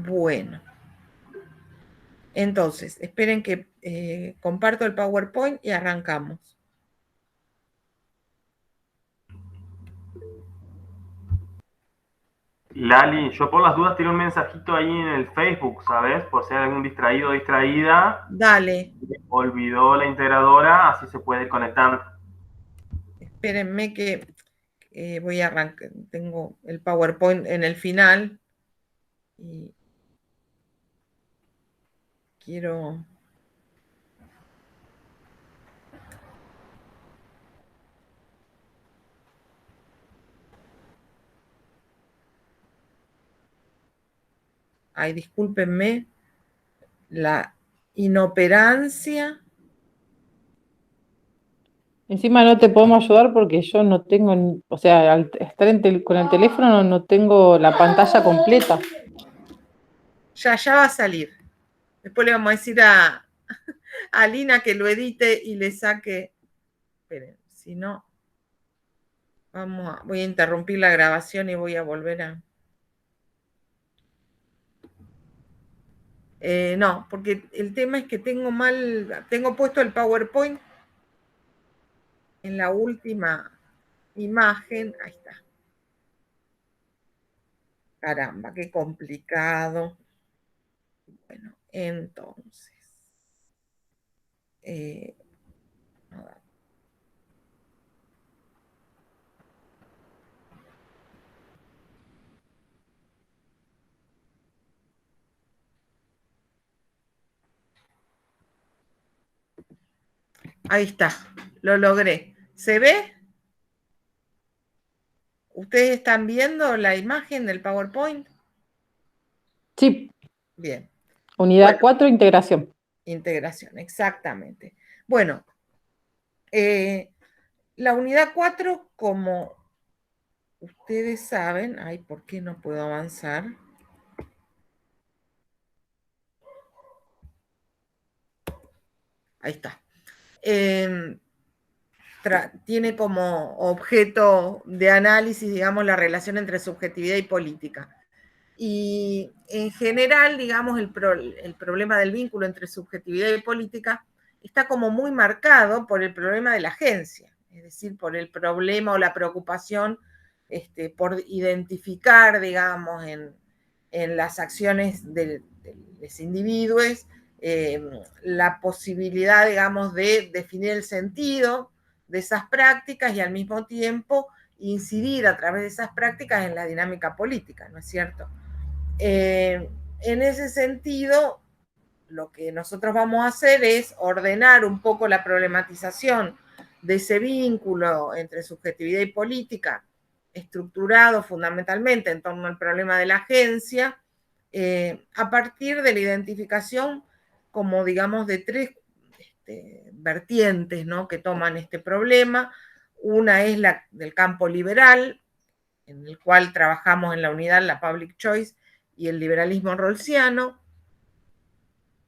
Bueno, entonces, esperen que comparto el PowerPoint y arrancamos. Lali, yo por las dudas tiré un mensajito ahí en el Facebook, ¿sabes? Por si hay algún distraído o distraída. Dale, Olvidó la integradora, así se puede ir conectando. espérenme que voy a arrancar. Tengo el PowerPoint en el final y quiero... Ay, discúlpenme, la inoperancia. Encima no te podemos ayudar porque yo no tengo, o sea, al estar con el teléfono no tengo la pantalla completa. Ya va a salir. Después le vamos a decir a Lina que lo edite y le saque. Esperen, si no, voy a interrumpir la grabación y voy a volver a... no, porque el tema es que tengo puesto el PowerPoint en la última imagen. Ahí está. Caramba, qué complicado. Bueno, entonces. No da. Ahí está, lo logré. ¿Se ve? ¿Ustedes están viendo la imagen del PowerPoint? Sí, Bien. unidad Bueno, 4, integración. integración, exactamente. Bueno, la unidad 4, como ustedes saben, ay, ¿por qué no puedo avanzar? Ahí está. Tiene como objeto de análisis, digamos, la relación entre subjetividad y política. Y en general, digamos, el problema del vínculo entre subjetividad y política está como muy marcado por el problema de la agencia, es decir, por el problema o la preocupación por identificar, digamos, en las acciones de los individuos la posibilidad, digamos, de definir el sentido de esas prácticas y al mismo tiempo incidir a través de esas prácticas en la dinámica política, ¿no es cierto? En ese sentido, lo que nosotros vamos a hacer es ordenar un poco la problematización de ese vínculo entre subjetividad y política, estructurado fundamentalmente en torno al problema de la agencia, a partir de la identificación como, digamos, de tres vertientes, ¿no?, que toman este problema. Una es la del campo liberal, en el cual trabajamos en la unidad la Public Choice y el liberalismo rawlsiano.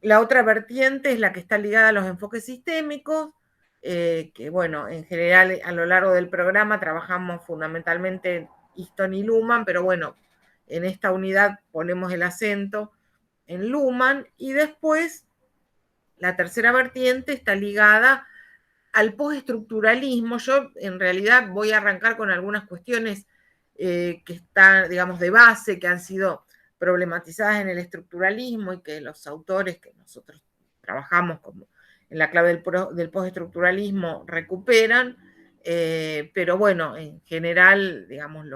La otra vertiente es la que está ligada a los enfoques sistémicos, que bueno, en general a lo largo del programa trabajamos fundamentalmente en Easton y Luhmann, pero bueno, en esta unidad ponemos el acento en Luhmann. Y después la tercera vertiente está ligada al postestructuralismo. Yo en realidad voy a arrancar con algunas cuestiones que están, digamos, de base, que han sido problematizadas en el estructuralismo y que los autores que nosotros trabajamos como en la clave del postestructuralismo recuperan, pero bueno, en general, digamos,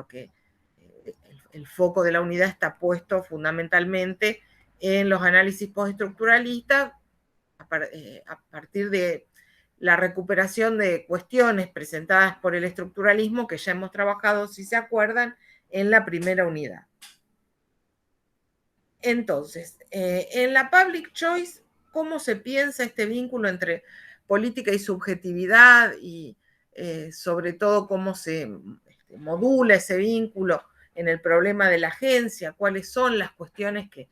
el foco de la unidad está puesto fundamentalmente en los análisis postestructuralistas a partir de la recuperación de cuestiones presentadas por el estructuralismo que ya hemos trabajado, si se acuerdan, en la primera unidad. Entonces, en la Public Choice, ¿cómo se piensa este vínculo entre política y subjetividad y sobre todo cómo se modula ese vínculo en el problema de la agencia? ¿Cuáles son las cuestiones que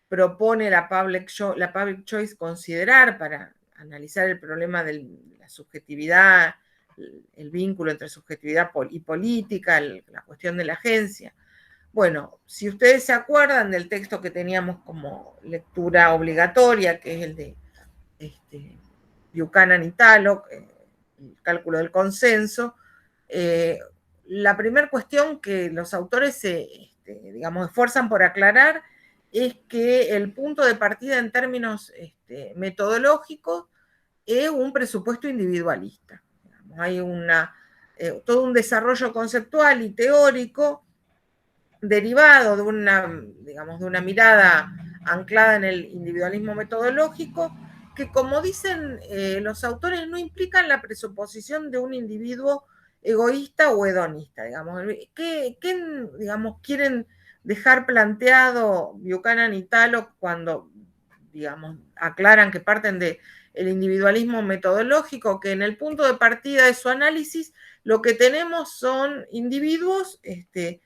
propone la Public Choice considerar para analizar el problema de la subjetividad, el vínculo entre subjetividad y política, la cuestión de la agencia? Bueno, si ustedes se acuerdan del texto que teníamos como lectura obligatoria, que es el de Buchanan y Tallock, el cálculo del consenso, la primera cuestión que los autores se, digamos, esfuerzan por aclarar es que el punto de partida en términos metodológicos es un presupuesto individualista. Digamos, hay todo un desarrollo conceptual y teórico derivado de digamos, de una mirada anclada en el individualismo metodológico, que como dicen los autores no implican la presuposición de un individuo egoísta o hedonista, digamos. ¿Qué, digamos, quieren dejar planteado Buchanan y Tallock cuando, digamos, aclaran que parten de el individualismo metodológico? Que en el punto de partida de su análisis lo que tenemos son individuos que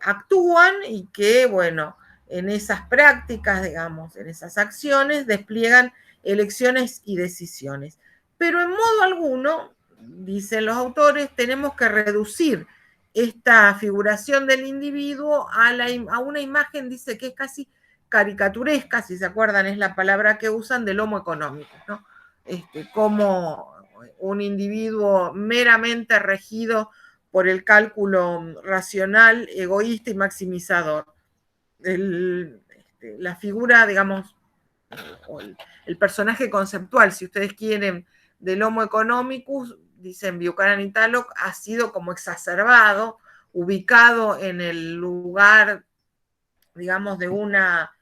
actúan y que, bueno, en esas prácticas, digamos, en esas acciones, despliegan elecciones y decisiones. Pero en modo alguno, dicen los autores, tenemos que reducir esta figuración del individuo a una imagen, dice, que es casi caricaturesca, si se acuerdan, es la palabra que usan, del homo económico, ¿no? Como un individuo meramente regido por el cálculo racional, egoísta y maximizador. La figura, digamos, o el personaje conceptual, si ustedes quieren, del Homo economicus, dicen Buchanan y Tallock, ha sido como exacerbado, ubicado en el lugar, digamos, de una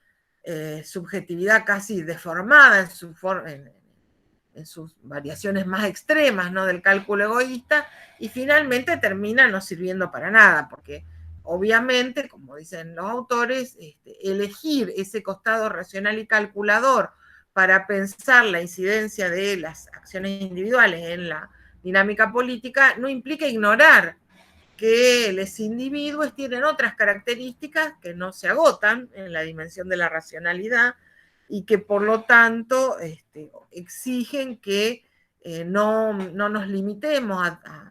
subjetividad casi deformada en sus variaciones más extremas, ¿no?, del cálculo egoísta, y finalmente termina no sirviendo para nada, porque obviamente, como dicen los autores, elegir ese costado racional y calculador para pensar la incidencia de las acciones individuales en la dinámica política no implica ignorar que los individuos tienen otras características que no se agotan en la dimensión de la racionalidad y que por lo tanto exigen que no nos limitemos a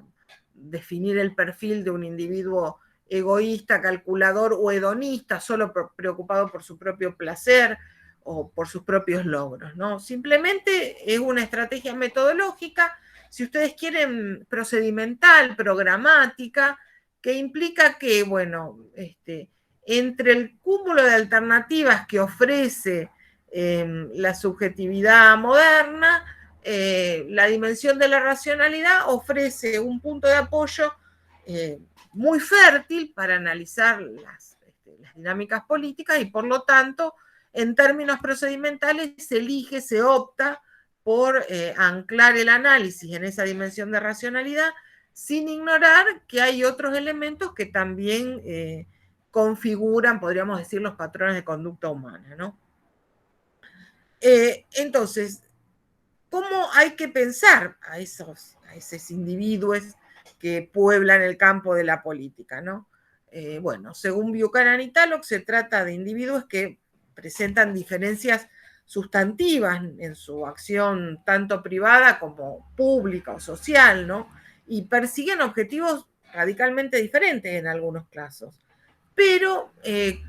definir el perfil de un individuo egoísta, calculador o hedonista, solo preocupado por su propio placer o por sus propios logros, ¿no? Simplemente es una estrategia metodológica, si ustedes quieren, procedimental, programática, que implica que, bueno, entre el cúmulo de alternativas que ofrece la subjetividad moderna, la dimensión de la racionalidad ofrece un punto de apoyo muy fértil para analizar las dinámicas políticas y por lo tanto, en términos procedimentales, se opta por anclar el análisis en esa dimensión de racionalidad, sin ignorar que hay otros elementos que también configuran, podríamos decir, los patrones de conducta humana, ¿no? Entonces, ¿cómo hay que pensar a esos individuos que pueblan el campo de la política, ¿no? Bueno, según Buchanan y Tallock, se trata de individuos que presentan diferencias sustantivas en su acción tanto privada como pública o social, ¿no? Y persiguen objetivos radicalmente diferentes en algunos casos. Pero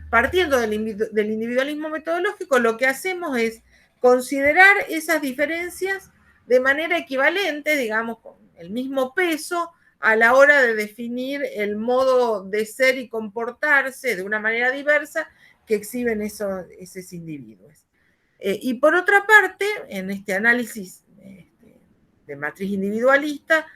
partiendo del individualismo metodológico, lo que hacemos es considerar esas diferencias de manera equivalente, digamos, con el mismo peso, a la hora de definir el modo de ser y comportarse de una manera diversa que exhiben esos individuos. Y por otra parte, en este análisis de matriz individualista,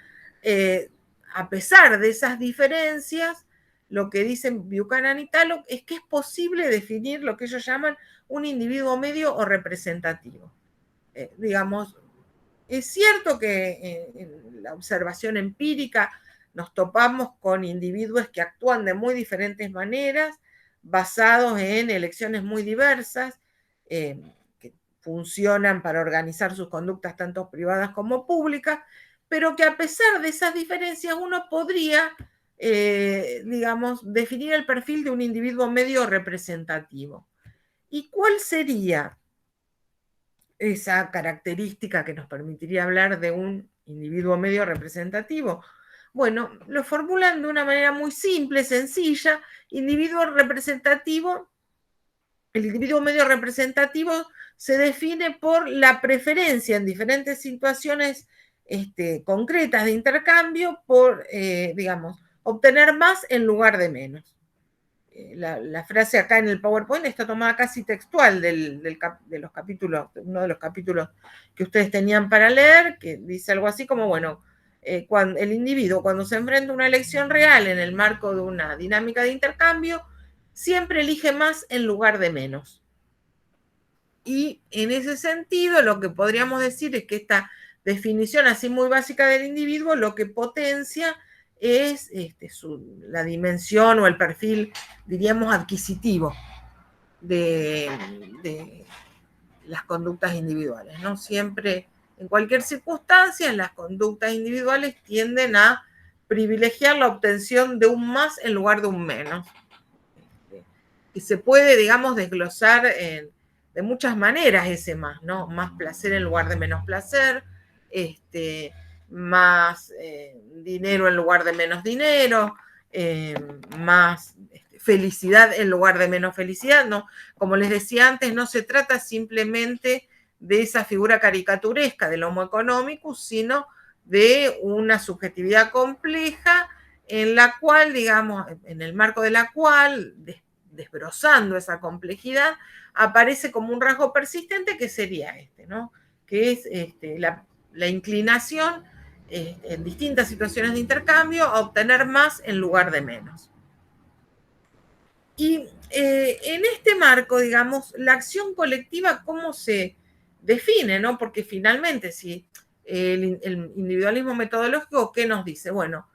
a pesar de esas diferencias, lo que dicen Buchanan y Tallock es que es posible definir lo que ellos llaman un individuo medio o representativo. Digamos, es cierto que en la observación empírica nos topamos con individuos que actúan de muy diferentes maneras, basados en elecciones muy diversas, que funcionan para organizar sus conductas tanto privadas como públicas, pero que a pesar de esas diferencias uno podría, digamos, definir el perfil de un individuo medio representativo. ¿Y cuál sería esa característica que nos permitiría hablar de un individuo medio representativo? Bueno, lo formulan de una manera muy simple, sencilla. Individuo representativo, el individuo medio representativo se define por la preferencia en diferentes situaciones concretas de intercambio por, digamos, obtener más en lugar de menos. La frase acá en el PowerPoint está tomada casi textual de los capítulos, uno de los capítulos que ustedes tenían para leer, que dice algo así como, bueno, cuando el individuo cuando se enfrenta a una elección real en el marco de una dinámica de intercambio, siempre elige más en lugar de menos. Y en ese sentido, lo que podríamos decir es que esta definición así muy básica del individuo lo que potencia es la dimensión o el perfil, diríamos, adquisitivo de las conductas individuales, ¿no? Siempre, en cualquier circunstancia, las conductas individuales tienden a privilegiar la obtención de un más en lugar de un menos. Y se puede, digamos, desglosar de muchas maneras ese más, ¿no? Más placer en lugar de menos placer, más dinero en lugar de menos dinero, más felicidad en lugar de menos felicidad, ¿no? Como les decía antes, no se trata simplemente de esa figura caricaturesca del homo economicus, sino de una subjetividad compleja en la cual, digamos, en el marco de la cual, desbrozando esa complejidad, aparece como un rasgo persistente que sería ¿no? Que es la inclinación en distintas situaciones de intercambio a obtener más en lugar de menos. Y en este marco, digamos, la acción colectiva, ¿cómo se define? ¿No? Porque finalmente, si el individualismo metodológico, ¿qué nos dice? Bueno,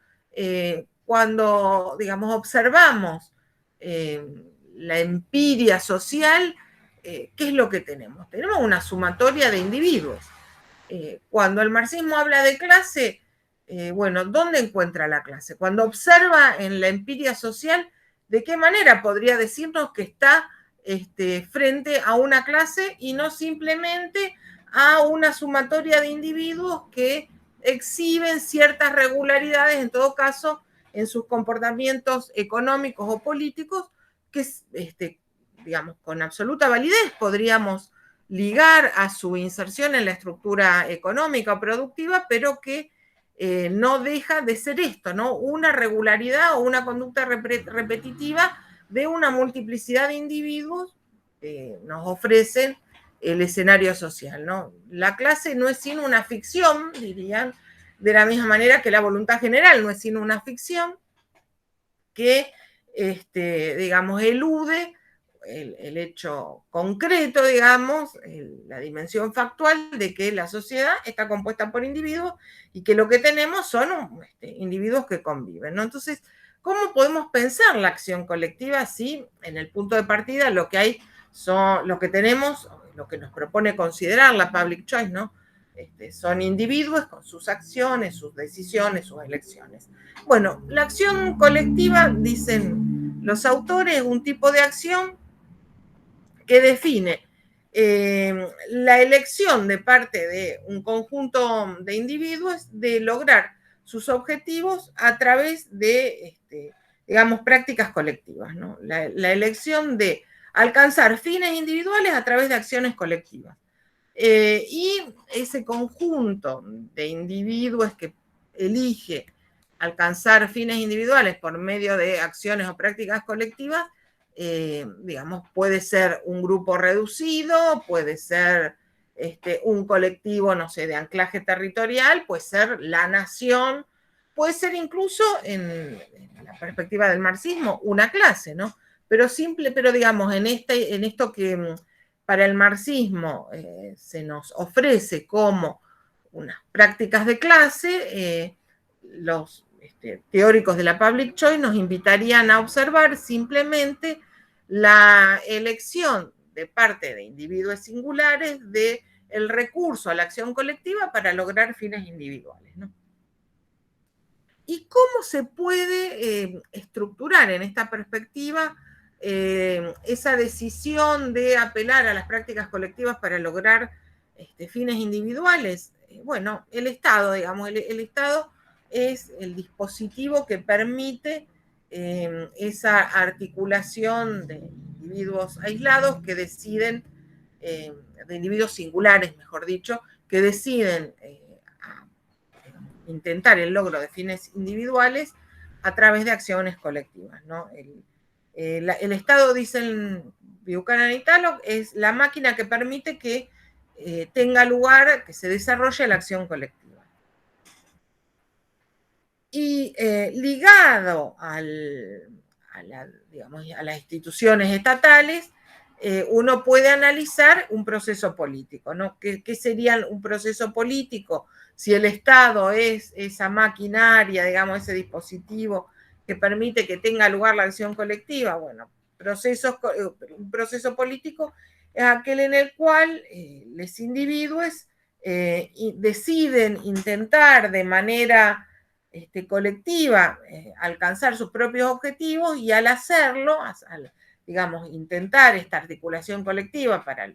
cuando, digamos, observamos la empiria social, ¿qué es lo que tenemos? Tenemos una sumatoria de individuos. Cuando el marxismo habla de clase, bueno, ¿dónde encuentra la clase? Cuando observa en la empiria social, ¿de qué manera podría decirnos que está frente a una clase y no simplemente a una sumatoria de individuos que exhiben ciertas regularidades, en todo caso, en sus comportamientos económicos o políticos, que, digamos, con absoluta validez podríamos ligar a su inserción en la estructura económica o productiva, pero que no deja de ser esto, ¿no? Una regularidad o una conducta repetitiva de una multiplicidad de individuos que nos ofrecen el escenario social, ¿no? La clase no es sino una ficción, dirían, de la misma manera que la voluntad general no es sino una ficción que, digamos, elude el hecho concreto, digamos, la dimensión factual de que la sociedad está compuesta por individuos y que lo que tenemos son individuos que conviven, ¿no? Entonces, ¿cómo podemos pensar la acción colectiva si en el punto de partida lo que hay son, lo que tenemos, lo que nos propone considerar la public choice, ¿no? Son individuos con sus acciones, sus decisiones, sus elecciones. Bueno, la acción colectiva, dicen los autores, es un tipo de acción que define la elección de parte de un conjunto de individuos de lograr sus objetivos a través de, digamos, prácticas colectivas, ¿no? La elección de alcanzar fines individuales a través de acciones colectivas. Y ese conjunto de individuos que elige alcanzar fines individuales por medio de acciones o prácticas colectivas, digamos, puede ser un grupo reducido, puede ser un colectivo, no sé, de anclaje territorial, puede ser la nación, puede ser incluso, en la perspectiva del marxismo, una clase, ¿no? Pero digamos, en esto que para el marxismo se nos ofrece como unas prácticas de clase, los teóricos de la public choice nos invitarían a observar simplemente la elección de parte de individuos singulares del recurso a la acción colectiva para lograr fines individuales, ¿no? ¿Y cómo se puede estructurar en esta perspectiva esa decisión de apelar a las prácticas colectivas para lograr fines individuales? Bueno, el Estado, digamos, el Estado es el dispositivo que permite esa articulación de individuos aislados que deciden, de individuos singulares, mejor dicho, que deciden intentar el logro de fines individuales a través de acciones colectivas, ¿no? El Estado, dicen Buchanan y Tallock, es la máquina que permite que tenga lugar, que se desarrolle la acción colectiva. Y ligado a las instituciones estatales, uno puede analizar un proceso político, ¿no? ¿Qué sería un proceso político? Si el Estado es esa maquinaria, digamos, ese dispositivo que permite que tenga lugar la acción colectiva, bueno, un proceso político es aquel en el cual los individuos deciden intentar de manera colectiva alcanzar sus propios objetivos, y al hacerlo, digamos, intentar esta articulación colectiva para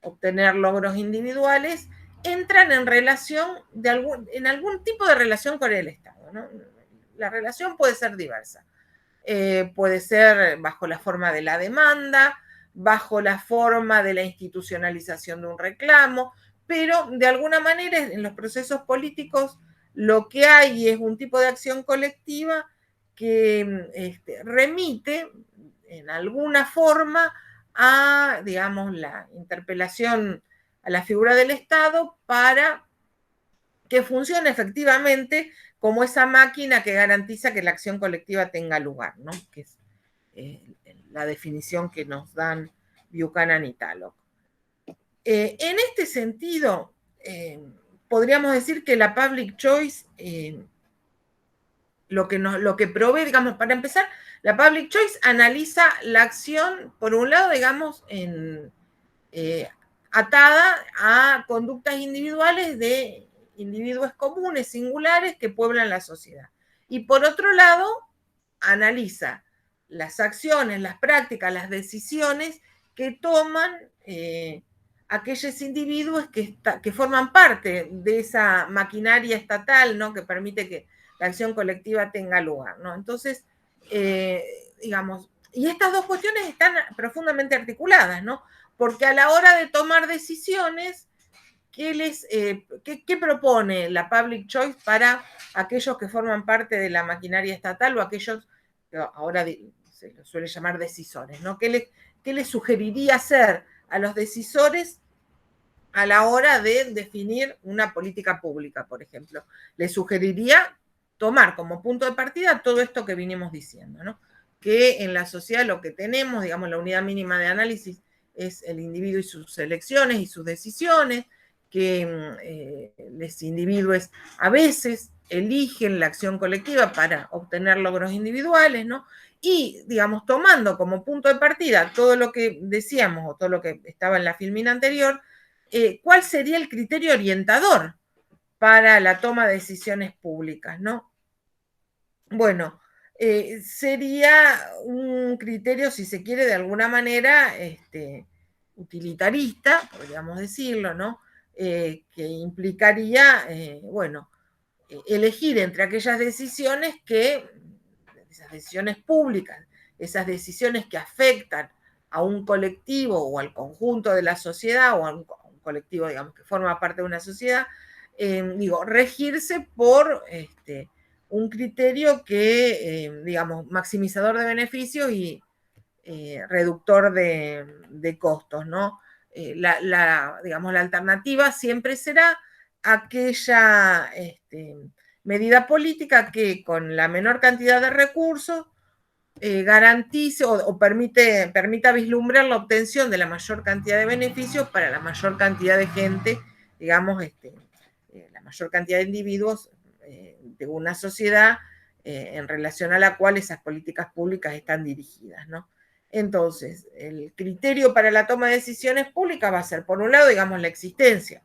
obtener logros individuales, entran en relación, en algún tipo de relación con el Estado, ¿no? La relación puede ser diversa. Puede ser bajo la forma de la demanda, bajo la forma de la institucionalización de un reclamo, pero de alguna manera en los procesos políticos lo que hay es un tipo de acción colectiva que remite en alguna forma a, digamos, la interpelación a la figura del Estado para que funcione efectivamente como esa máquina que garantiza que la acción colectiva tenga lugar, ¿no? Que es la definición que nos dan Buchanan y Tallock. En este sentido, podríamos decir que la public choice, lo que provee, digamos, para empezar, la public choice analiza la acción, por un lado, digamos, atada a conductas individuales de individuos comunes, singulares, que pueblan la sociedad. Y por otro lado, analiza las acciones, las prácticas, las decisiones que toman aquellos individuos que forman parte de esa maquinaria estatal, ¿no? Que permite que la acción colectiva tenga lugar, ¿no? Entonces, digamos, y estas dos cuestiones están profundamente articuladas, ¿no? Porque a la hora de tomar decisiones, ¿qué propone la public choice para aquellos que forman parte de la maquinaria estatal o aquellos que ahora se los suele llamar decisores, ¿no? ¿Qué les sugeriría hacer a los decisores a la hora de definir una política pública, por ejemplo? Les sugeriría tomar como punto de partida todo esto que vinimos diciendo, ¿no? Que en la sociedad lo que tenemos, digamos, la unidad mínima de análisis es el individuo y sus elecciones y sus decisiones, que los individuos a veces eligen la acción colectiva para obtener logros individuales, ¿no? Y, digamos, tomando como punto de partida todo lo que decíamos o todo lo que estaba en la filmina anterior, ¿cuál sería el criterio orientador para la toma de decisiones públicas, ¿no? Bueno, sería un criterio, si se quiere, de alguna manera utilitarista, podríamos decirlo, ¿no? Que implicaría, bueno, elegir entre aquellas decisiones esas decisiones públicas, esas decisiones que afectan a un colectivo o al conjunto de la sociedad o a un colectivo, digamos, que forma parte de una sociedad, regirse por un criterio que, digamos, maximizador de beneficios y reductor de costos, ¿no? Digamos, la alternativa siempre será aquella medida política que con la menor cantidad de recursos garantice o permita vislumbrar la obtención de la mayor cantidad de beneficios para la mayor cantidad de gente, digamos, la mayor cantidad de individuos de una sociedad en relación a la cual esas políticas públicas están dirigidas, ¿no? Entonces, el criterio para la toma de decisiones públicas va a ser, por un lado, digamos, la existencia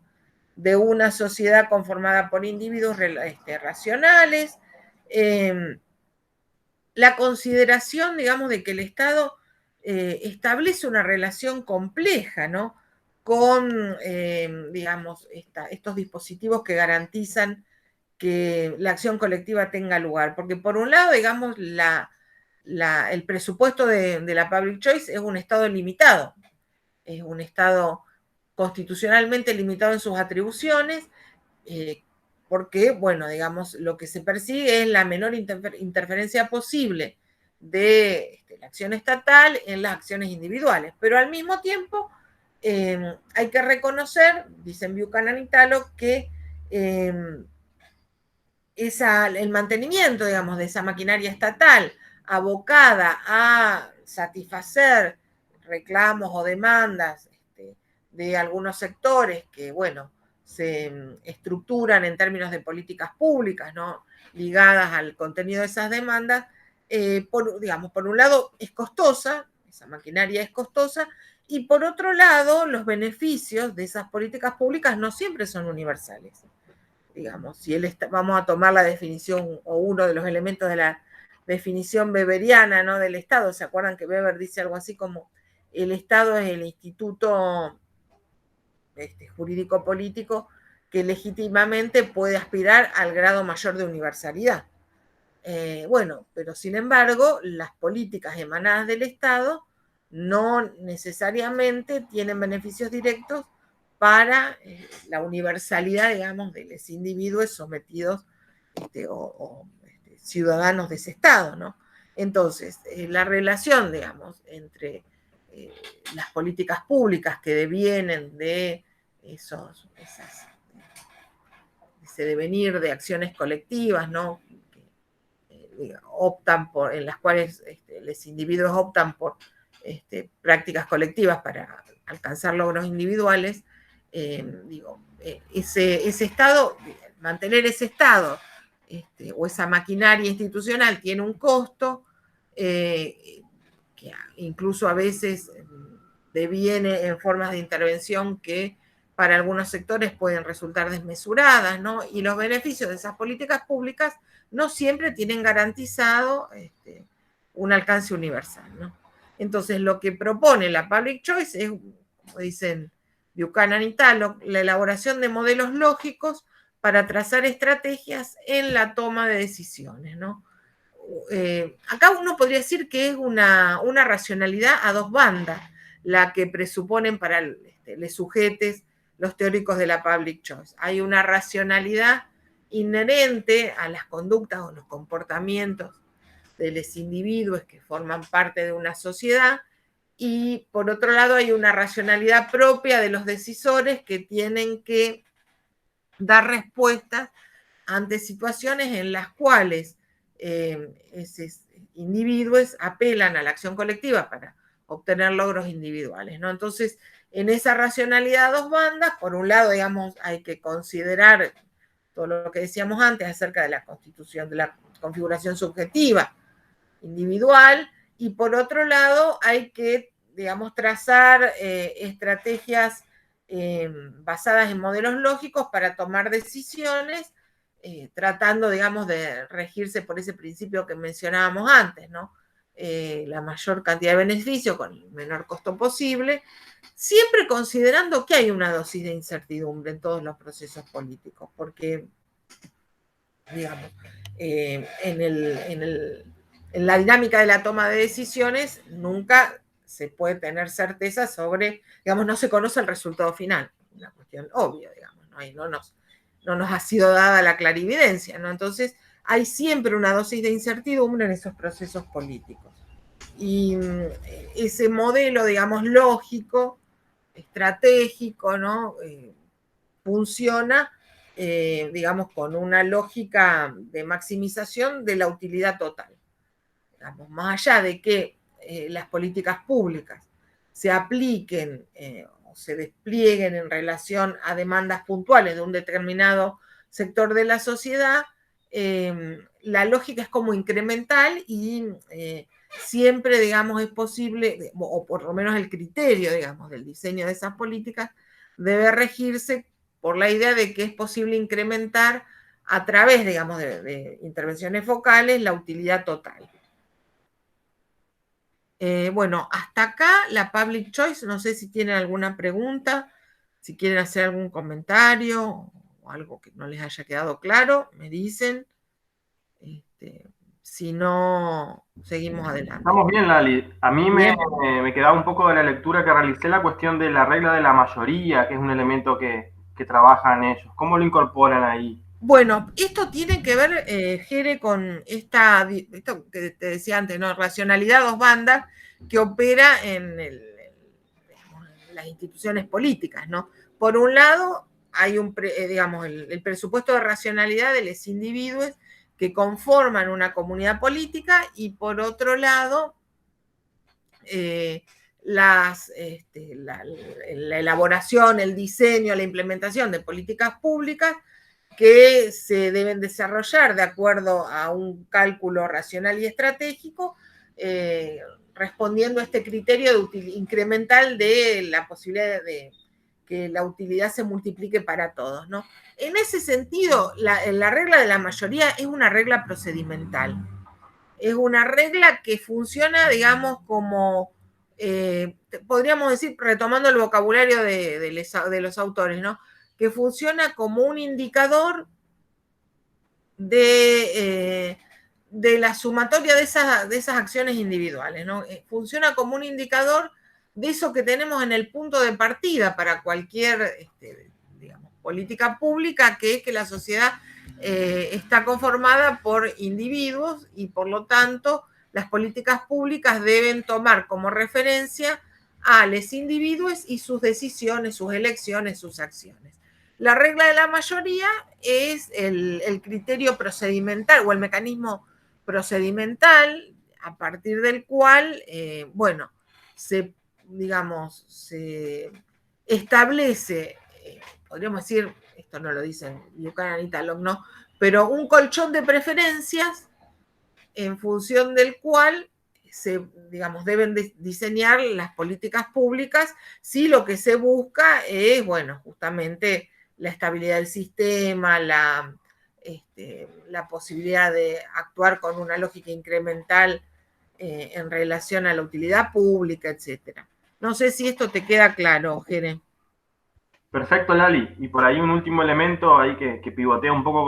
de una sociedad conformada por individuos racionales, la consideración, digamos, de que el Estado establece una relación compleja, ¿no? Con, digamos, estos dispositivos que garantizan que la acción colectiva tenga lugar, porque por un lado, digamos, el presupuesto de la Public Choice es un Estado limitado, es un Estado constitucionalmente limitado en sus atribuciones, porque, bueno, digamos, lo que se persigue es la menor interferencia posible de la acción estatal en las acciones individuales, pero al mismo tiempo hay que reconocer, dicen Buchanan y Talo, que el mantenimiento, digamos, de esa maquinaria estatal abocada a satisfacer reclamos o demandas de algunos sectores que, bueno, se estructuran en términos de políticas públicas, ¿no?, ligadas al contenido de esas demandas, digamos, por un lado es costosa, esa maquinaria es costosa, y por otro lado, los beneficios de esas políticas públicas no siempre son universales. Digamos, si vamos a tomar la definición o uno de los elementos de la definición weberiana, ¿no?, del Estado. ¿Se acuerdan que Weber dice algo así como el Estado es el instituto jurídico-político que legítimamente puede aspirar al grado mayor de universalidad? Bueno, pero sin embargo, las políticas emanadas del Estado no necesariamente tienen beneficios directos para la universalidad, digamos, de los individuos sometidos o ciudadanos de ese Estado, ¿no? Entonces, la relación, digamos, entre las políticas públicas que devienen de ese devenir de acciones colectivas, ¿no?, optan por, en las cuales los individuos optan por prácticas colectivas para alcanzar logros individuales, ese estado, mantener ese estado o esa maquinaria institucional tiene un costo que incluso a veces deviene en formas de intervención que para algunos sectores pueden resultar desmesuradas, ¿no? Y los beneficios de esas políticas públicas no siempre tienen garantizado un alcance universal, ¿no? Entonces, lo que propone la Public Choice es, como dicen Buchanan y Talo, la elaboración de modelos lógicos para trazar estrategias en la toma de decisiones, ¿no? Acá uno podría decir que es una racionalidad a dos bandas, la que presuponen para los sujetes los teóricos de la Public Choice. Hay una racionalidad inherente a las conductas o los comportamientos de los individuos que forman parte de una sociedad, y por otro lado hay una racionalidad propia de los decisores que tienen que dar respuestas ante situaciones en las cuales esos individuos apelan a la acción colectiva para obtener logros individuales, ¿no? Entonces, en esa racionalidad a dos bandas, por un lado, digamos, hay que considerar todo lo que decíamos antes acerca de la constitución, de la configuración subjetiva individual, y por otro lado hay que, digamos, trazar estrategias basadas en modelos lógicos para tomar decisiones, tratando, digamos, de regirse por ese principio que mencionábamos antes, ¿no? La mayor cantidad de beneficio con el menor costo posible, siempre considerando que hay una dosis de incertidumbre en todos los procesos políticos, porque, digamos, en la dinámica de la toma de decisiones nunca se puede tener certeza sobre, digamos, no se conoce el resultado final, una cuestión obvia, digamos, ¿no? Y no nos ha sido dada la clarividencia, ¿no? Entonces, hay siempre una dosis de incertidumbre en esos procesos políticos. Y ese modelo, digamos, lógico, estratégico, ¿no? Funciona, digamos, con una lógica de maximización de la utilidad total. Digamos, más allá de que las políticas públicas se apliquen o se desplieguen en relación a demandas puntuales de un determinado sector de la sociedad, la lógica es como incremental y siempre, digamos, es posible, o por lo menos el criterio, digamos, del diseño de esas políticas debe regirse por la idea de que es posible incrementar a través, digamos, de intervenciones focales la utilidad total. Bueno, hasta acá la Public Choice. No sé si tienen alguna pregunta, si quieren hacer algún comentario o o algo que no les haya quedado claro, me dicen. Si no, seguimos adelante. Estamos bien, Lali. A mí me quedaba un poco de la lectura que realicé la cuestión de la regla de la mayoría, que es un elemento que trabajan ellos. ¿Cómo lo incorporan ahí? Bueno, esto tiene que ver, Jere, con esto que te decía antes, ¿no? Racionalidad dos bandas que opera en las instituciones políticas, ¿no? Por un lado, hay digamos, el presupuesto de racionalidad de los individuos que conforman una comunidad política, y por otro lado, la elaboración, el diseño, la implementación de políticas públicas que se deben desarrollar de acuerdo a un cálculo racional y estratégico, respondiendo a este criterio incremental de la posibilidad de que la utilidad se multiplique para todos, ¿no? En ese sentido, la regla de la mayoría es una regla procedimental. Es una regla que funciona, digamos, como, podríamos decir, retomando el vocabulario de los autores, ¿no? Que funciona como un indicador de la sumatoria de esas acciones individuales, ¿no? Funciona como un indicador de eso que tenemos en el punto de partida para cualquier, digamos, política pública, que es que la sociedad está conformada por individuos, y por lo tanto las políticas públicas deben tomar como referencia a los individuos y sus decisiones, sus elecciones, sus acciones. La regla de la mayoría es el criterio procedimental o el mecanismo procedimental a partir del cual, bueno, se establece, podríamos decir, esto no lo dicen Buchanan y Talon, ¿no? Pero un colchón de preferencias en función del cual deben diseñar las políticas públicas, si lo que se busca es, bueno, justamente la estabilidad del sistema, la posibilidad de actuar con una lógica incremental en relación a la utilidad pública, etc. No sé si esto te queda claro, Jere. Perfecto, Lali. Y por ahí un último elemento ahí que pivotea un poco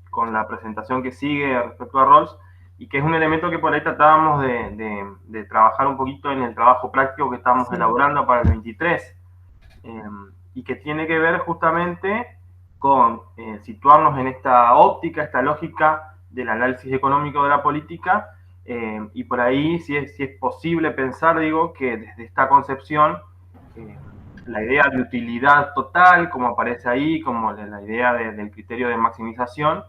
con la presentación que sigue respecto a Rawls, y que es un elemento que por ahí tratábamos de trabajar un poquito en el trabajo práctico que estamos elaborando para el 23, y que tiene que ver justamente con situarnos en esta óptica, esta lógica del análisis económico de la política, y por ahí si es posible pensar, digo, que desde esta concepción la idea de utilidad total, como aparece ahí, como la idea del criterio de maximización,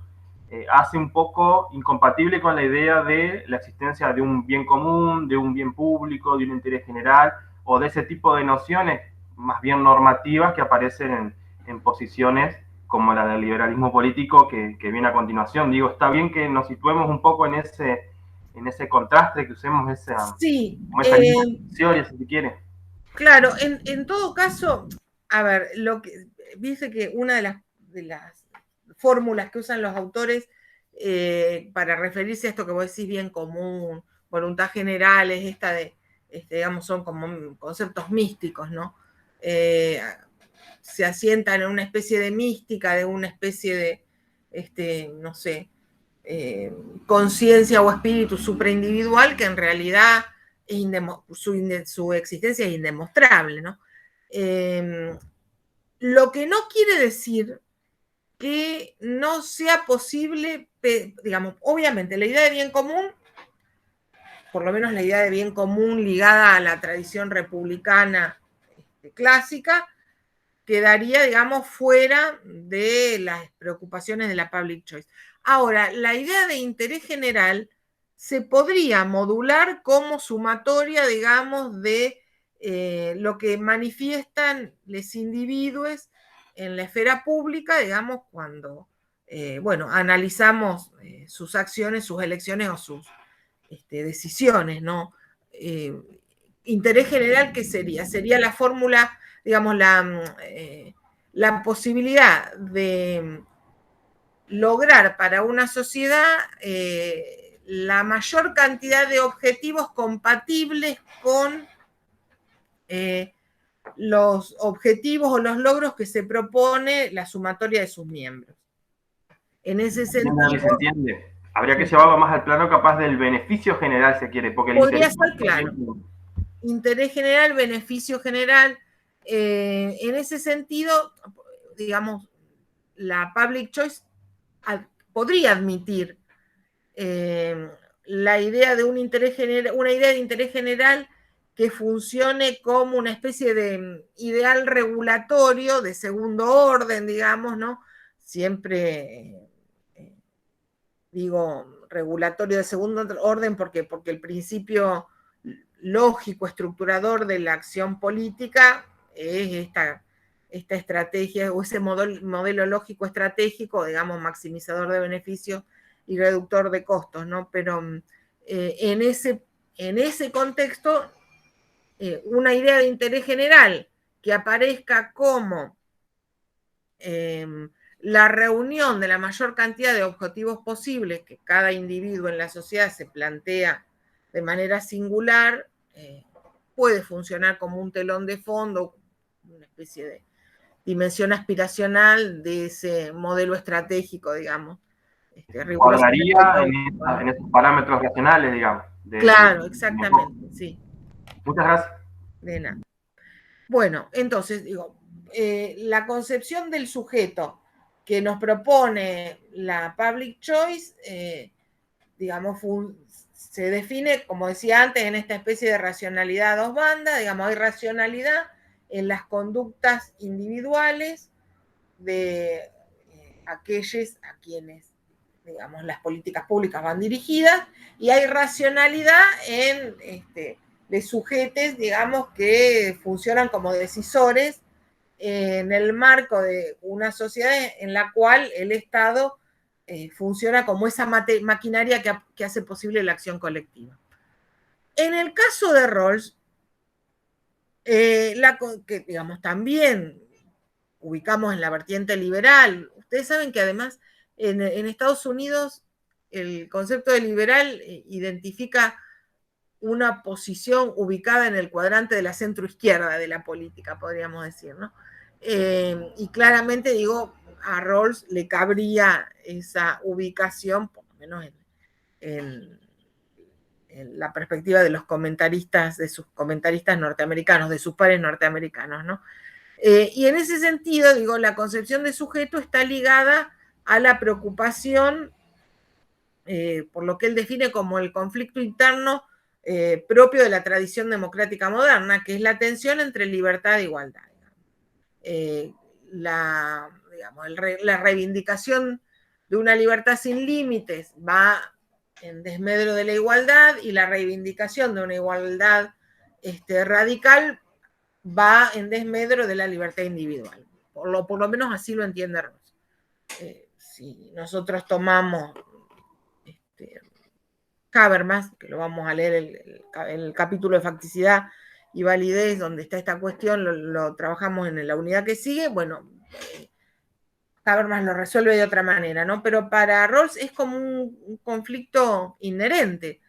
hace un poco incompatible con la idea de la existencia de un bien común, de un bien público, de un interés general, o de ese tipo de nociones más bien normativas que aparecen en posiciones como la del liberalismo político que viene a continuación. Digo, está bien que nos situemos un poco en ese contraste, que usemos esa línea, si se quiere. Claro, en todo caso, a ver, dice que una de las fórmulas que usan los autores para referirse a esto que vos decís, bien común, voluntad general, es esta digamos, son como conceptos místicos, ¿no? Se asientan en una especie de mística, de una especie de, no sé, conciencia o espíritu supraindividual, que en realidad su existencia es indemostrable, ¿no? Lo que no quiere decir que no sea posible, digamos, obviamente la idea de bien común, por lo menos la idea de bien común ligada a la tradición republicana clásica, quedaría, digamos, fuera de las preocupaciones de la public choice. Ahora, la idea de interés general se podría modular como sumatoria, digamos, de lo que manifiestan los individuos en la esfera pública, digamos, cuando, bueno, analizamos sus acciones, sus elecciones o sus decisiones, ¿no? Interés general, ¿qué sería? Sería la fórmula, digamos, la posibilidad de lograr para una sociedad la mayor cantidad de objetivos compatibles con los objetivos o los logros que se propone la sumatoria de sus miembros. En ese sentido... Se entiende. Habría que llevarlo más al plano capaz del beneficio general, se quiere, porque el podría interés... ser, claro. Interés general, beneficio general. En ese sentido, digamos, la public choice podría admitir la idea de una idea de interés general que funcione como una especie de ideal regulatorio de segundo orden, digamos, ¿no? Siempre digo regulatorio de segundo orden porque el principio lógico, estructurador de la acción política es esta estrategia o ese modelo lógico estratégico, digamos, maximizador de beneficios y reductor de costos, ¿no? Pero en ese contexto, una idea de interés general que aparezca como la reunión de la mayor cantidad de objetivos posibles que cada individuo en la sociedad se plantea de manera singular, puede funcionar como un telón de fondo, una especie de dimensión aspiracional de ese modelo estratégico, digamos. Guardaría en esos parámetros racionales, digamos. Claro, exactamente, sí. Muchas gracias. De nada. Bueno, entonces, digo, la concepción del sujeto que nos propone la public choice, digamos, se define, como decía antes, en esta especie de racionalidad a dos bandas. Digamos, hay racionalidad en las conductas individuales de aquellos a quienes, digamos, las políticas públicas van dirigidas, y hay racionalidad en de sujetos, digamos, que funcionan como decisores en el marco de una sociedad en la cual el Estado funciona como esa maquinaria que hace posible la acción colectiva. En el caso de Rawls, que digamos también ubicamos en la vertiente liberal, ustedes saben que además en Estados Unidos el concepto de liberal identifica una posición ubicada en el cuadrante de la centroizquierda de la política, podríamos decir, ¿no? Y claramente, digo, a Rawls le cabría esa ubicación, por lo menos en la perspectiva de los comentaristas, de sus comentaristas norteamericanos, de sus pares norteamericanos, ¿no? Y en ese sentido, digo, la concepción de sujeto está ligada a la preocupación por lo que él define como el conflicto interno propio de la tradición democrática moderna, que es la tensión entre libertad e igualdad. La reivindicación de una libertad sin límites va en desmedro de la igualdad, y la reivindicación de una igualdad radical va en desmedro de la libertad individual. Por lo menos así lo entiende Rawls. Si nosotros tomamos Habermas, que lo vamos a leer el capítulo de facticidad y validez, donde está esta cuestión, lo trabajamos en la unidad que sigue. Bueno, Habermas lo resuelve de otra manera, ¿no? Pero para Rawls es como un conflicto inherente,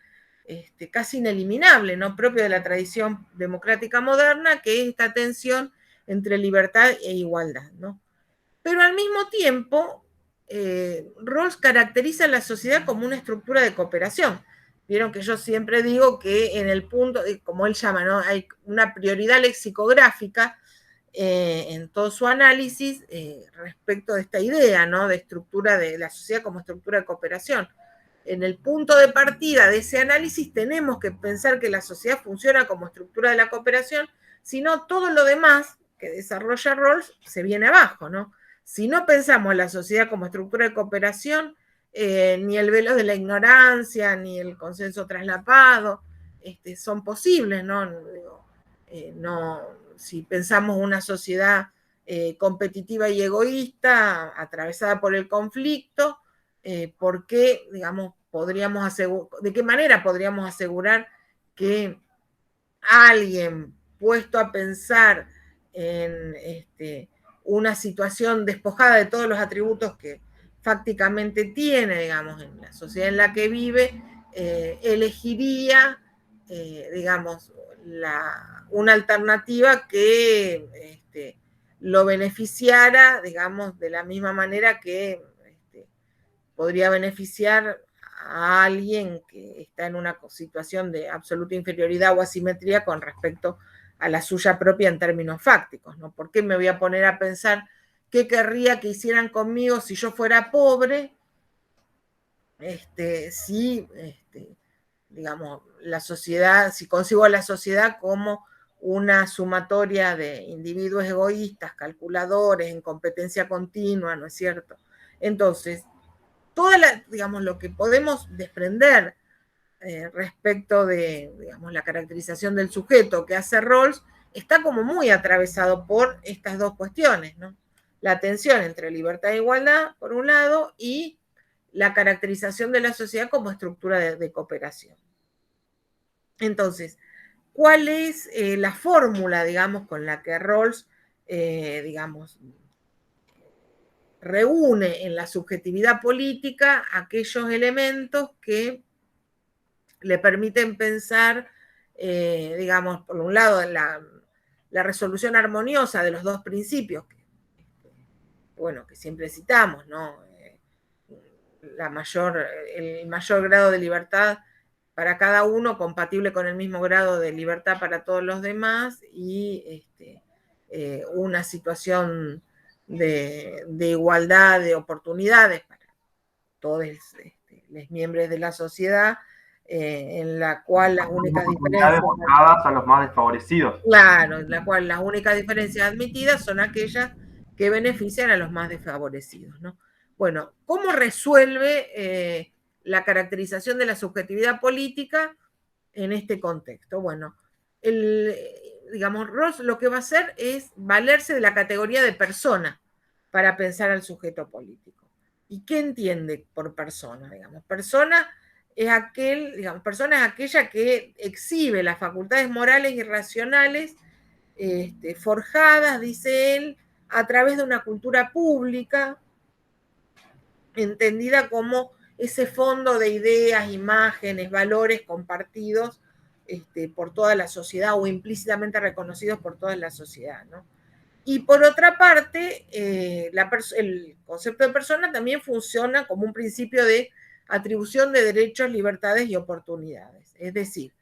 casi ineliminable, ¿no? Propio de la tradición democrática moderna, que es esta tensión entre libertad e igualdad, ¿no? Pero al mismo tiempo, Rawls caracteriza a la sociedad como una estructura de cooperación. Vieron que yo siempre digo que en el punto, como él llama, ¿no? Hay una prioridad lexicográfica en todo su análisis respecto de esta idea, ¿no? De estructura de la sociedad como estructura de cooperación. En el punto de partida de ese análisis tenemos que pensar que la sociedad funciona como estructura de la cooperación, si no todo lo demás que desarrolla Rawls se viene abajo, ¿no? Si no pensamos la sociedad como estructura de cooperación, ni el velo de la ignorancia, ni el consenso traslapado, son posibles, ¿no? Si pensamos una sociedad competitiva y egoísta, atravesada por el conflicto, ¿por qué, digamos, de qué manera podríamos asegurar que alguien puesto a pensar en una situación despojada de todos los atributos que fácticamente tiene, digamos, en la sociedad en la que vive, elegiría, digamos, la una alternativa que lo beneficiara, digamos, de la misma manera que podría beneficiar a alguien que está en una situación de absoluta inferioridad o asimetría con respecto a la suya propia en términos fácticos, ¿no? ¿Por qué me voy a poner a pensar qué querría que hicieran conmigo si yo fuera pobre? Si, digamos, la sociedad, si concibo a la sociedad como una sumatoria de individuos egoístas, calculadores, en competencia continua, ¿no es cierto? Entonces, digamos, lo que podemos desprender respecto de, digamos, la caracterización del sujeto que hace Rawls está como muy atravesado por estas dos cuestiones, ¿no? La tensión entre libertad e igualdad, por un lado, y la caracterización de la sociedad como estructura de cooperación. Entonces, ¿cuál es la fórmula, digamos, con la que Rawls, digamos, reúne en la subjetividad política aquellos elementos que le permiten pensar, digamos, por un lado, la resolución armoniosa de los dos principios, bueno, que siempre citamos, ¿no? El mayor grado de libertad para cada uno, compatible con el mismo grado de libertad para todos los demás, y una situación de igualdad de oportunidades para todos los miembros de la sociedad, en la cual las únicas diferencias a los más desfavorecidos. Claro, en la cual las únicas diferencias admitidas son aquellas que benefician a los más desfavorecidos, ¿no? Bueno, ¿cómo resuelve la caracterización de la subjetividad política en este contexto? Bueno, digamos, Rawls lo que va a hacer es valerse de la categoría de persona para pensar al sujeto político. ¿Y qué entiende por persona? Digamos, persona es aquella que exhibe las facultades morales y racionales forjadas, dice él, a través de una cultura pública, entendida como ese fondo de ideas, imágenes, valores compartidos por toda la sociedad o implícitamente reconocidos por toda la sociedad, ¿no? Y por otra parte, el concepto de persona también funciona como un principio de atribución de derechos, libertades y oportunidades. Es decir,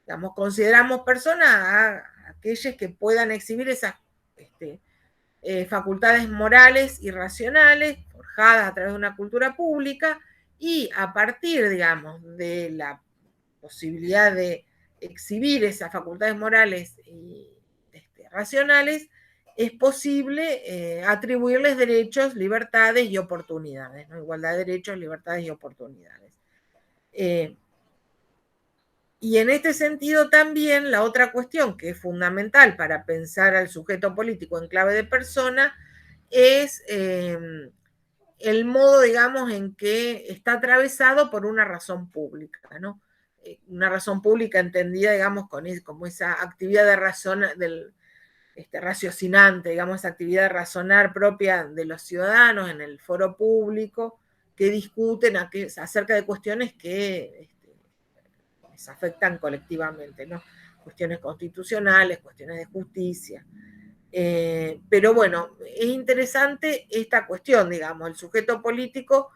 digamos, consideramos personas a aquellas que puedan exhibir esas facultades morales y racionales forjadas a través de una cultura pública, y a partir, digamos, de la posibilidad de exhibir esas facultades morales y racionales, es posible atribuirles derechos, libertades y oportunidades, ¿no? Igualdad de derechos, libertades y oportunidades. Y en este sentido también la otra cuestión que es fundamental para pensar al sujeto político en clave de persona es el modo, digamos, en que está atravesado por una razón pública, ¿no? Una razón pública entendida, digamos, como esa actividad de razón raciocinante, digamos, esa actividad de razonar propia de los ciudadanos en el foro público, que discuten acerca de cuestiones que les afectan colectivamente, ¿no? Cuestiones constitucionales, cuestiones de justicia. Pero bueno, es interesante esta cuestión, digamos, el sujeto político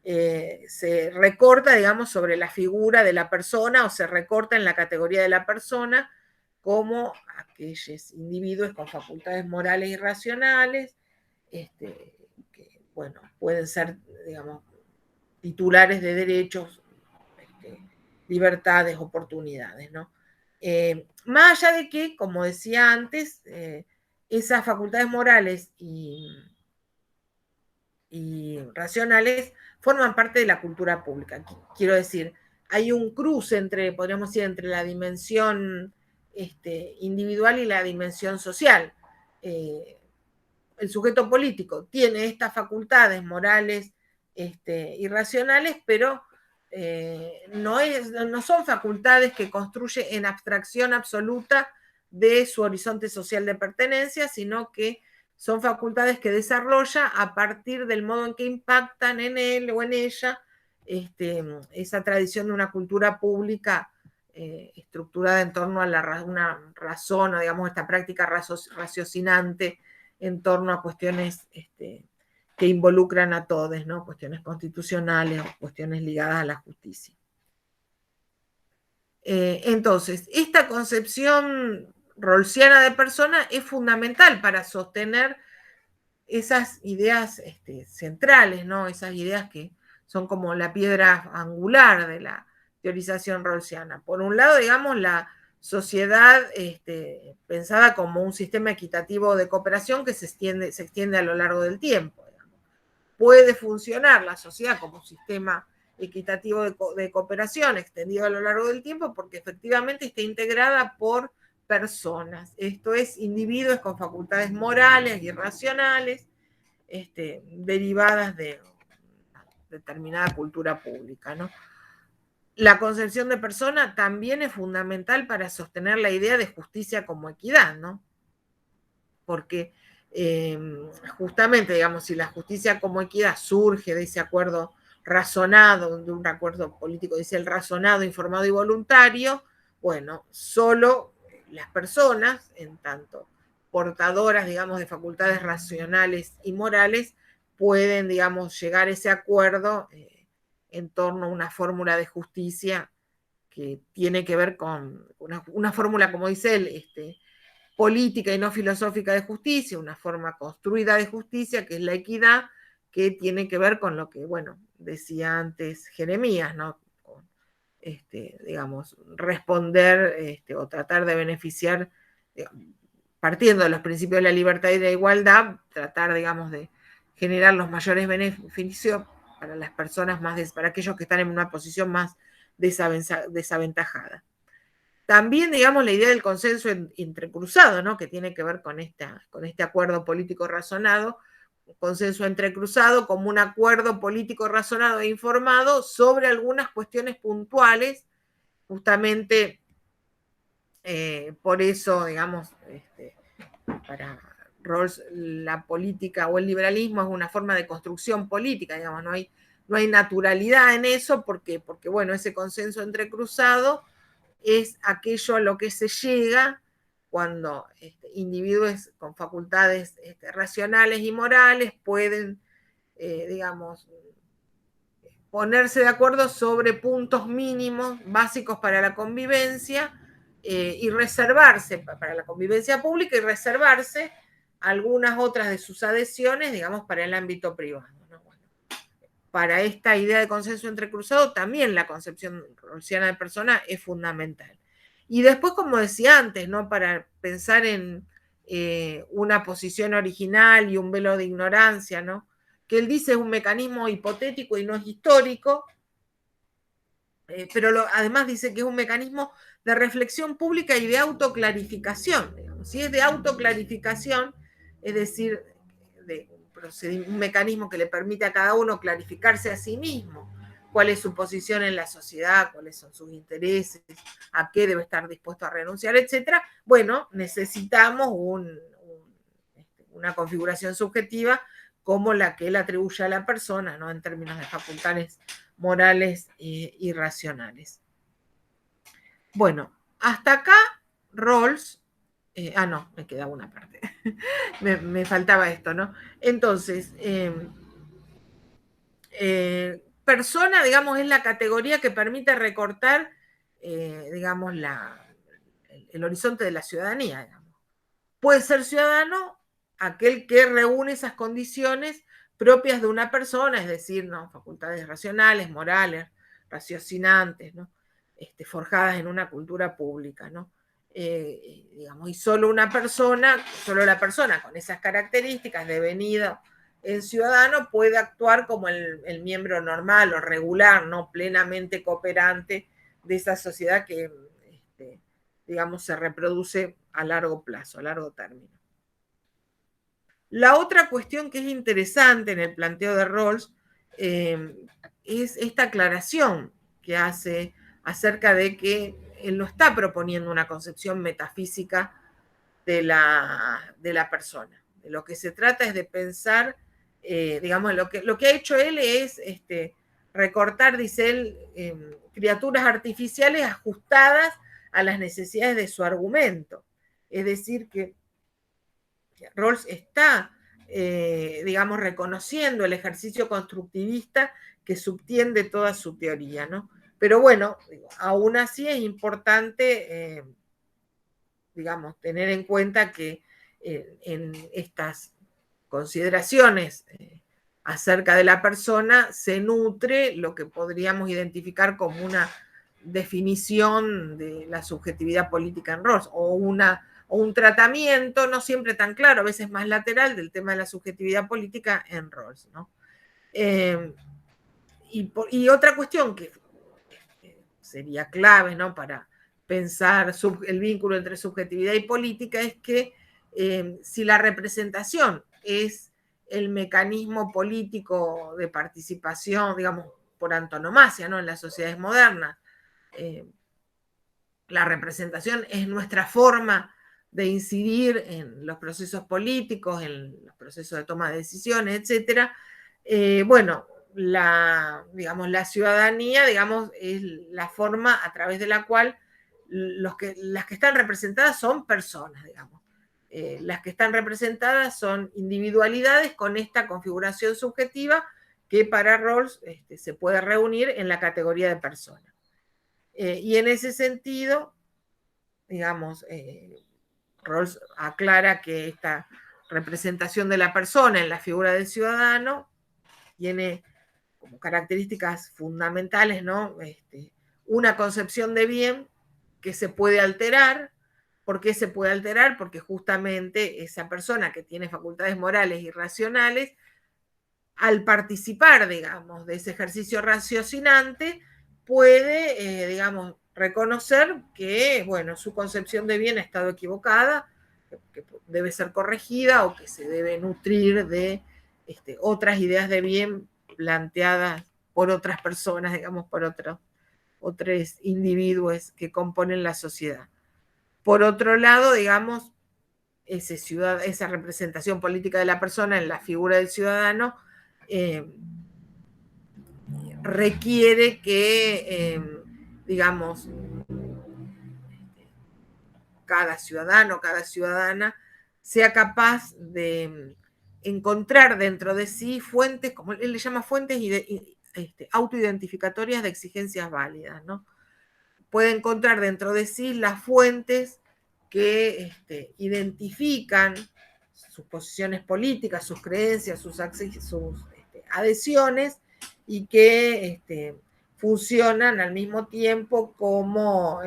se recorta, digamos, sobre la figura de la persona, o se recorta en la categoría de la persona como aquellos individuos con facultades morales y racionales, que, bueno, pueden ser, digamos, titulares de derechos, libertades, oportunidades, ¿no? Más allá de que, como decía antes, esas facultades morales y racionales forman parte de la cultura pública. Quiero decir, hay un cruce podríamos decir, entre la dimensión individual y la dimensión social. El sujeto político tiene estas facultades morales y racionales, pero no son facultades que construye en abstracción absoluta de su horizonte social de pertenencia, sino que son facultades que desarrolla a partir del modo en que impactan en él o en ella esa tradición de una cultura pública estructurada en torno a una razón, o digamos, esta práctica raciocinante en torno a cuestiones que involucran a todos, ¿no? Cuestiones constitucionales o cuestiones ligadas a la justicia. Entonces, esta concepción rawlsiana de persona es fundamental para sostener esas ideas centrales, ¿no? Esas ideas que son como la piedra angular de la teorización rawlsiana. Por un lado, digamos, la sociedad pensada como un sistema equitativo de cooperación que se extiende a lo largo del tiempo. Digamos. Puede funcionar la sociedad como un sistema equitativo de cooperación extendido a lo largo del tiempo porque efectivamente está integrada por personas, esto es, individuos con facultades morales y racionales derivadas de determinada cultura pública, ¿no? La concepción de persona también es fundamental para sostener la idea de justicia como equidad, ¿no? Porque justamente, digamos, si la justicia como equidad surge de ese acuerdo razonado, de un acuerdo político, dice el razonado, informado y voluntario, bueno, solo las personas, en tanto portadoras, digamos, de facultades racionales y morales, pueden, digamos, llegar a ese acuerdo en torno a una fórmula de justicia que tiene que ver con una fórmula, como dice él, política y no filosófica de justicia, una forma construida de justicia, que es la equidad, que tiene que ver con lo que, bueno, decía antes Jeremías, ¿no? Con, digamos, responder o tratar de beneficiar, digamos, partiendo de los principios de la libertad y de la igualdad, tratar, digamos, de generar los mayores beneficios para las personas para aquellos que están en una posición más desaventajada. También, digamos, la idea del consenso entrecruzado, ¿no? Que tiene que ver con este acuerdo político razonado, consenso entrecruzado como un acuerdo político razonado e informado sobre algunas cuestiones puntuales, justamente por eso, digamos, para Rawls la política o el liberalismo es una forma de construcción política, digamos, no hay naturalidad en eso porque, bueno, ese consenso entrecruzado es aquello a lo que se llega cuando individuos con facultades racionales y morales pueden, digamos, ponerse de acuerdo sobre puntos mínimos básicos para la convivencia y reservarse para la convivencia pública y reservarse algunas otras de sus adhesiones, digamos, para el ámbito privado, ¿no? Bueno, para esta idea de consenso entrecruzado también la concepción rawlsiana de persona es fundamental. Y después, como decía antes, ¿no? Para pensar en una posición original y un velo de ignorancia, ¿no? Que él dice es un mecanismo hipotético y no es histórico, pero además dice que es un mecanismo de reflexión pública y de autoclarificación. Digamos. Si es de autoclarificación, es decir, de un mecanismo que le permite a cada uno clarificarse a sí mismo cuál es su posición en la sociedad, cuáles son sus intereses, a qué debe estar dispuesto a renunciar, etc. Bueno, necesitamos una configuración subjetiva como la que él atribuye a la persona, ¿no? En términos de facultades morales y racionales. Bueno, hasta acá Rawls, no, me quedaba una parte, me faltaba esto, ¿no? Entonces, persona, digamos, es la categoría que permite recortar, digamos, el horizonte de la ciudadanía, digamos. Puede ser ciudadano aquel que reúne esas condiciones propias de una persona, es decir, ¿no? Facultades racionales, morales, raciocinantes, ¿no? Forjadas en una cultura pública, ¿no? Digamos, y solo la persona con esas características devenido en ciudadano puede actuar como el miembro normal o regular, ¿no? Plenamente cooperante de esa sociedad que, digamos, se reproduce a largo plazo, a largo término. La otra cuestión que es interesante en el planteo de Rawls es esta aclaración que hace acerca de que él no está proponiendo una concepción metafísica de la persona. De lo que se trata es de pensar, digamos, lo que ha hecho él es recortar, dice él, criaturas artificiales ajustadas a las necesidades de su argumento. Es decir, que Rawls está, digamos, reconociendo el ejercicio constructivista que subtiende toda su teoría, ¿no? Pero bueno, aún así es importante, digamos, tener en cuenta que en estas consideraciones acerca de la persona se nutre lo que podríamos identificar como una definición de la subjetividad política en Rawls, o un tratamiento no siempre tan claro, a veces más lateral, del tema de la subjetividad política en Rawls, ¿no? Y otra cuestión que sería clave, ¿no?, para pensar el vínculo entre subjetividad y política es que si la representación es el mecanismo político de participación, digamos, por antonomasia, ¿no?, en las sociedades modernas, la representación es nuestra forma de incidir en los procesos políticos, en los procesos de toma de decisiones, etc. Bueno, digamos, la ciudadanía, digamos, es la forma a través de la cual las que están representadas son personas, digamos. Las que están representadas son individualidades con esta configuración subjetiva que para Rawls se puede reunir en la categoría de persona. Y en ese sentido, digamos, Rawls aclara que esta representación de la persona en la figura del ciudadano tiene como características fundamentales, ¿no?, una concepción de bien que se puede alterar. ¿Por qué se puede alterar? Porque justamente esa persona que tiene facultades morales y racionales, al participar, digamos, de ese ejercicio raciocinante, puede, digamos, reconocer que, bueno, su concepción de bien ha estado equivocada, que debe ser corregida o que se debe nutrir de otras ideas de bien planteadas por otras personas, digamos, por otros individuos que componen la sociedad. Por otro lado, digamos, esa representación política de la persona en la figura del ciudadano requiere que, digamos, cada ciudadano, cada ciudadana sea capaz de encontrar dentro de sí fuentes, como él le llama fuentes autoidentificatorias de exigencias válidas, ¿no? Puede encontrar dentro de sí las fuentes que identifican sus posiciones políticas, sus creencias, sus adhesiones, y que funcionan al mismo tiempo como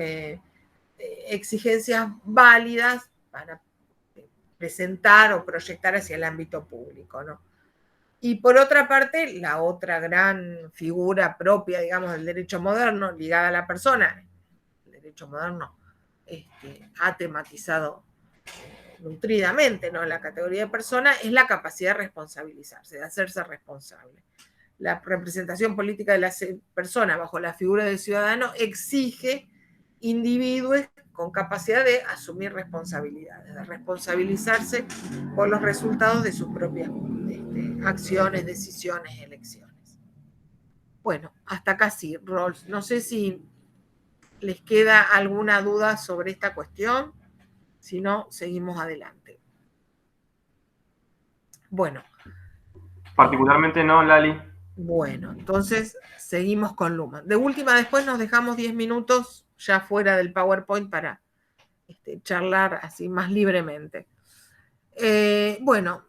exigencias válidas para presentar o proyectar hacia el ámbito público, ¿no? Y por otra parte, la otra gran figura propia, digamos, del derecho moderno, ligada a la persona, el derecho moderno ha tematizado nutridamente, ¿no?, la categoría de persona, es la capacidad de responsabilizarse, de hacerse responsable. La representación política de la persona bajo la figura del ciudadano exige individuos con capacidad de asumir responsabilidades, de responsabilizarse por los resultados de sus propias acciones, decisiones, elecciones. Bueno, hasta acá sí, Rawls. No sé si les queda alguna duda sobre esta cuestión. Si no, seguimos adelante. Bueno. Particularmente no, Lali. Bueno, entonces seguimos con Luhmann. De última, después nos dejamos 10 minutos ya fuera del PowerPoint para charlar así más libremente. Bueno,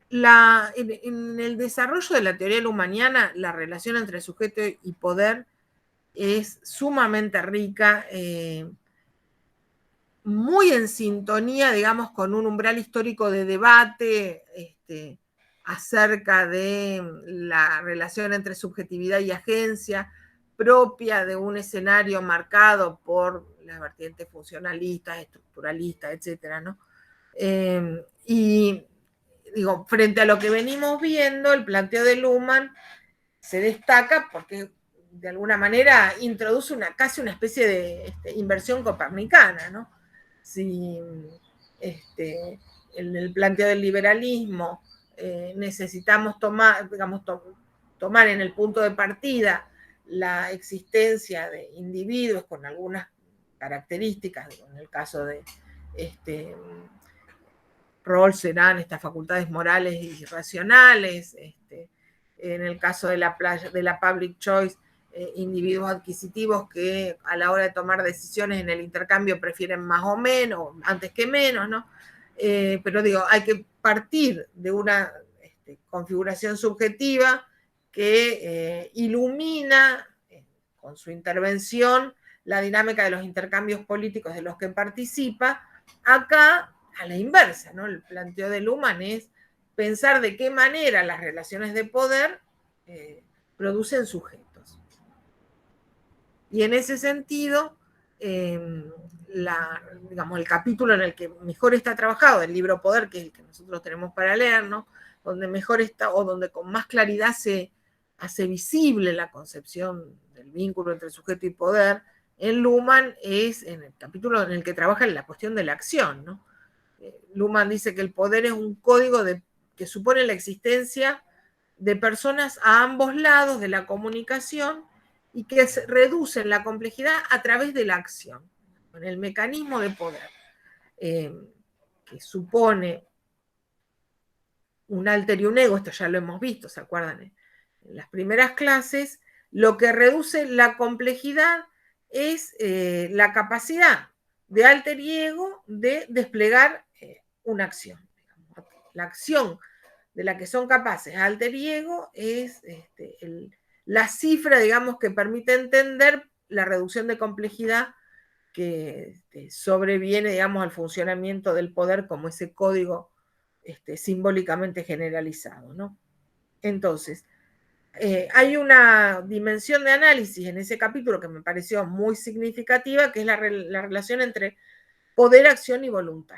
en el desarrollo de la teoría luhmanniana, la relación entre sujeto y poder es sumamente rica, muy en sintonía, digamos, con un umbral histórico de debate acerca de la relación entre subjetividad y agencia, propia de un escenario marcado por las vertientes funcionalistas, estructuralistas, etcétera, ¿no? Y digo, frente a lo que venimos viendo, el planteo de Luhmann se destaca porque de alguna manera introduce casi una especie de inversión copernicana, ¿no? Si en el planteo del liberalismo necesitamos tomar en el punto de partida la existencia de individuos con algunas características, en el caso de Rawls serán estas facultades morales y racionales, en el caso de la public choice, individuos adquisitivos que a la hora de tomar decisiones en el intercambio prefieren más o menos, antes que menos, ¿no? Pero digo, hay que partir de una configuración subjetiva que ilumina con su intervención la dinámica de los intercambios políticos de los que participa. Acá, a la inversa, ¿no? El planteo de Luhmann es pensar de qué manera las relaciones de poder producen sujetos. Y en ese sentido, digamos, el capítulo en el que mejor está trabajado, el libro Poder, que es el que nosotros tenemos para leer, ¿no? Donde mejor está, o donde con más claridad se hace visible la concepción del vínculo entre sujeto y poder, en Luhmann es en el capítulo en el que trabaja en la cuestión de la acción, ¿no? Luhmann dice que el poder es un código que supone la existencia de personas a ambos lados de la comunicación y que reducen la complejidad a través de la acción, en el mecanismo de poder, que supone un alter y un ego, esto ya lo hemos visto, ¿se acuerdan? En las primeras clases, lo que reduce la complejidad es la capacidad de alter y ego de desplegar una acción. La acción de la que son capaces alter y ego es la cifra, digamos, que permite entender la reducción de complejidad que sobreviene, digamos, al funcionamiento del poder como ese código simbólicamente generalizado, ¿no? Entonces, hay una dimensión de análisis en ese capítulo que me pareció muy significativa, que es la relación entre poder, acción y voluntad.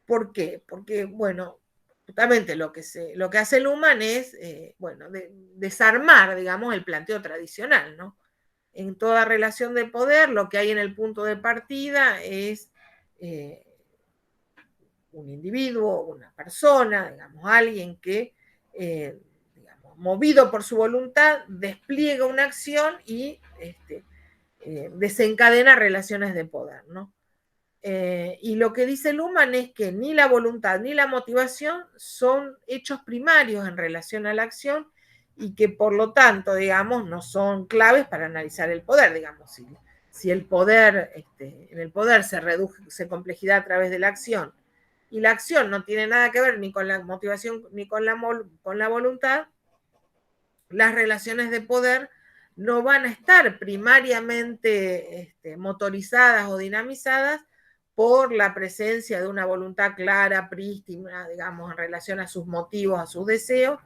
¿Por qué? Porque, bueno, justamente lo que hace Luhmann es, bueno, desarmar, digamos, el planteo tradicional, ¿no? En toda relación de poder, lo que hay en el punto de partida es un individuo, una persona, digamos, alguien que, digamos, movido por su voluntad, despliega una acción y desencadena relaciones de poder, ¿no? Y lo que dice Luhmann es que ni la voluntad ni la motivación son hechos primarios en relación a la acción y que por lo tanto, digamos, no son claves para analizar el poder, digamos, si el poder, en el poder se reduce complejidad a través de la acción y la acción no tiene nada que ver ni con la motivación ni con la voluntad, las relaciones de poder no van a estar primariamente motorizadas o dinamizadas por la presencia de una voluntad clara, prístina, digamos, en relación a sus motivos, a sus deseos,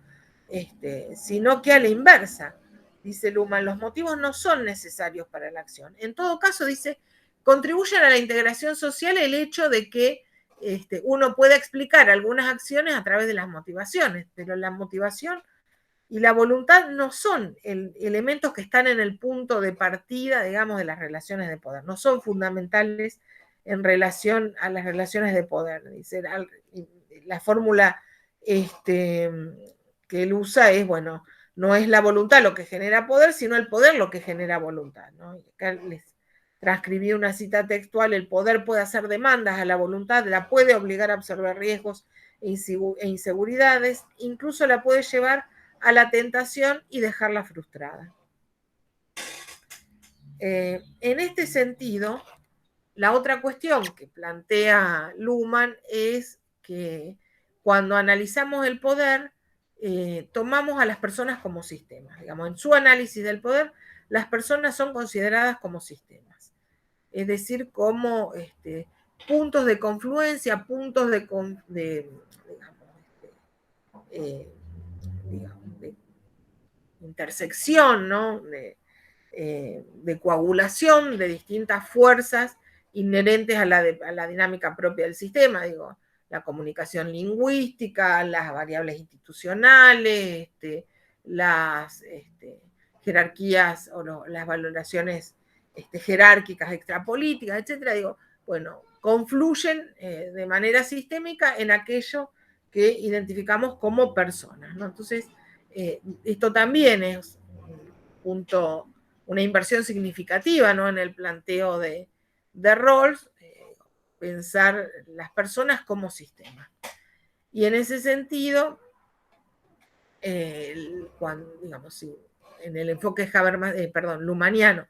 sino que a la inversa. Dice Luhmann, los motivos no son necesarios para la acción. En todo caso, dice, contribuyen a la integración social el hecho de que uno pueda explicar algunas acciones a través de las motivaciones, pero la motivación y la voluntad no son elementos que están en el punto de partida, digamos, de las relaciones de poder, no son fundamentales en relación a las relaciones de poder. Dice, la fórmula que él usa es, bueno, no es la voluntad lo que genera poder, sino el poder lo que genera voluntad, ¿no? Y acá les transcribí una cita textual: el poder puede hacer demandas a la voluntad, la puede obligar a absorber riesgos e inseguridades, incluso la puede llevar a la tentación y dejarla frustrada. En este sentido, la otra cuestión que plantea Luhmann es que cuando analizamos el poder, tomamos a las personas como sistemas. Digamos, en su análisis del poder, las personas son consideradas como sistemas. Es decir, como puntos de confluencia, puntos de intersección, ¿no? De coagulación de distintas fuerzas inherentes a la dinámica propia del sistema, digo, la comunicación lingüística, las variables institucionales, las jerarquías o las valoraciones jerárquicas extrapolíticas, etcétera, digo, bueno, confluyen de manera sistémica en aquello que identificamos como personas, ¿no? Entonces, Esto también es un punto, una inversión significativa, ¿no?, en el planteo de Rawls, pensar las personas como sistema. Y en ese sentido, cuando, digamos, en el enfoque lumaniano,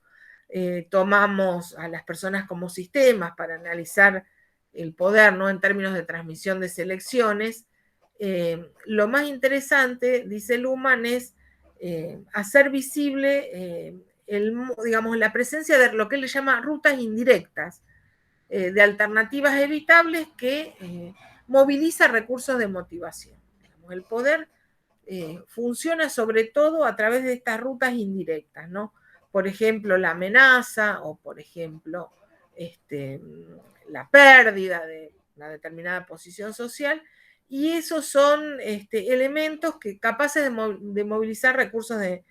tomamos a las personas como sistemas para analizar el poder, ¿no?, en términos de transmisión de selecciones, lo más interesante, dice Luhmann, es hacer visible digamos, la presencia de lo que él le llama rutas indirectas, de alternativas evitables que moviliza recursos de motivación. Digamos, el poder funciona sobre todo a través de estas rutas indirectas, ¿no? Por ejemplo, la amenaza o, por ejemplo, la pérdida de una determinada posición social, y esos son elementos capaces de movilizar recursos de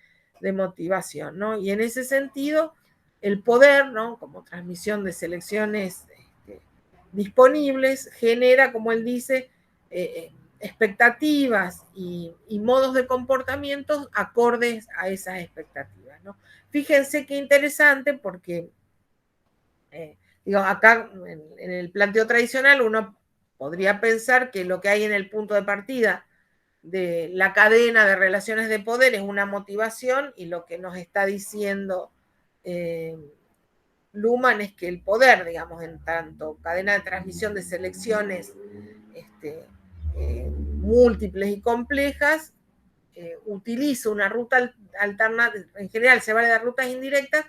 motivación, ¿no? Y en ese sentido, el poder, ¿no?, como transmisión de selecciones disponibles, genera, como él dice, expectativas y modos de comportamientos acordes a esas expectativas, ¿no? Fíjense qué interesante, porque digo, acá en el planteo tradicional uno podría pensar que lo que hay en el punto de partida de la cadena de relaciones de poder es una motivación, y lo que nos está diciendo Luhmann es que el poder, digamos, en tanto cadena de transmisión de selecciones múltiples y complejas, utiliza una ruta alternativa, en general se vale de rutas indirectas,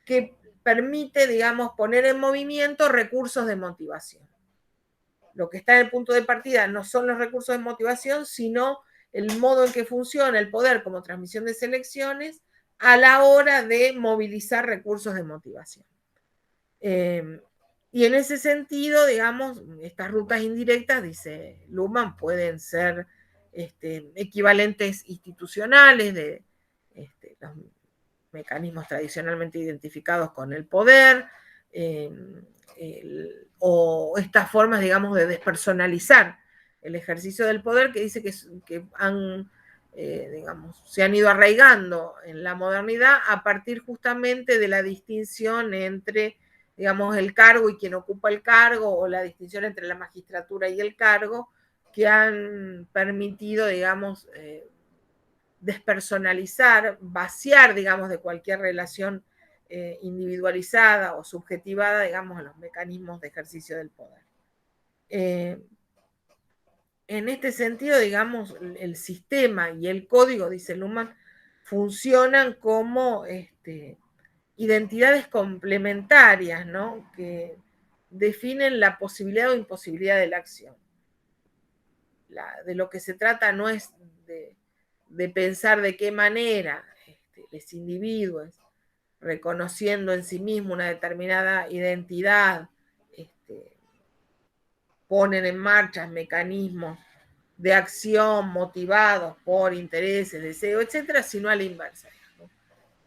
que permite, digamos, poner en movimiento recursos de motivación. Lo que está en el punto de partida no son los recursos de motivación, sino el modo en que funciona el poder como transmisión de selecciones a la hora de movilizar recursos de motivación. Y en ese sentido, digamos, estas rutas indirectas, dice Luhmann, pueden ser equivalentes institucionales de los mecanismos tradicionalmente identificados con el poder, o estas formas, digamos, de despersonalizar el ejercicio del poder, que dice que digamos, se han ido arraigando en la modernidad a partir justamente de la distinción entre, digamos, el cargo y quien ocupa el cargo, o la distinción entre la magistratura y el cargo, que han permitido, digamos, despersonalizar, vaciar, digamos, de cualquier relación individualizada o subjetivada, digamos, a los mecanismos de ejercicio del poder. En este sentido, digamos, el sistema y el código, dice Luhmann, funcionan como identidades complementarias, ¿no?, que definen la posibilidad o imposibilidad de la acción. De lo que se trata no es de pensar de qué manera los individuos, reconociendo en sí mismo una determinada identidad, ponen en marcha mecanismos de acción motivados por intereses, deseos, etcétera, sino a la inversa, ¿no?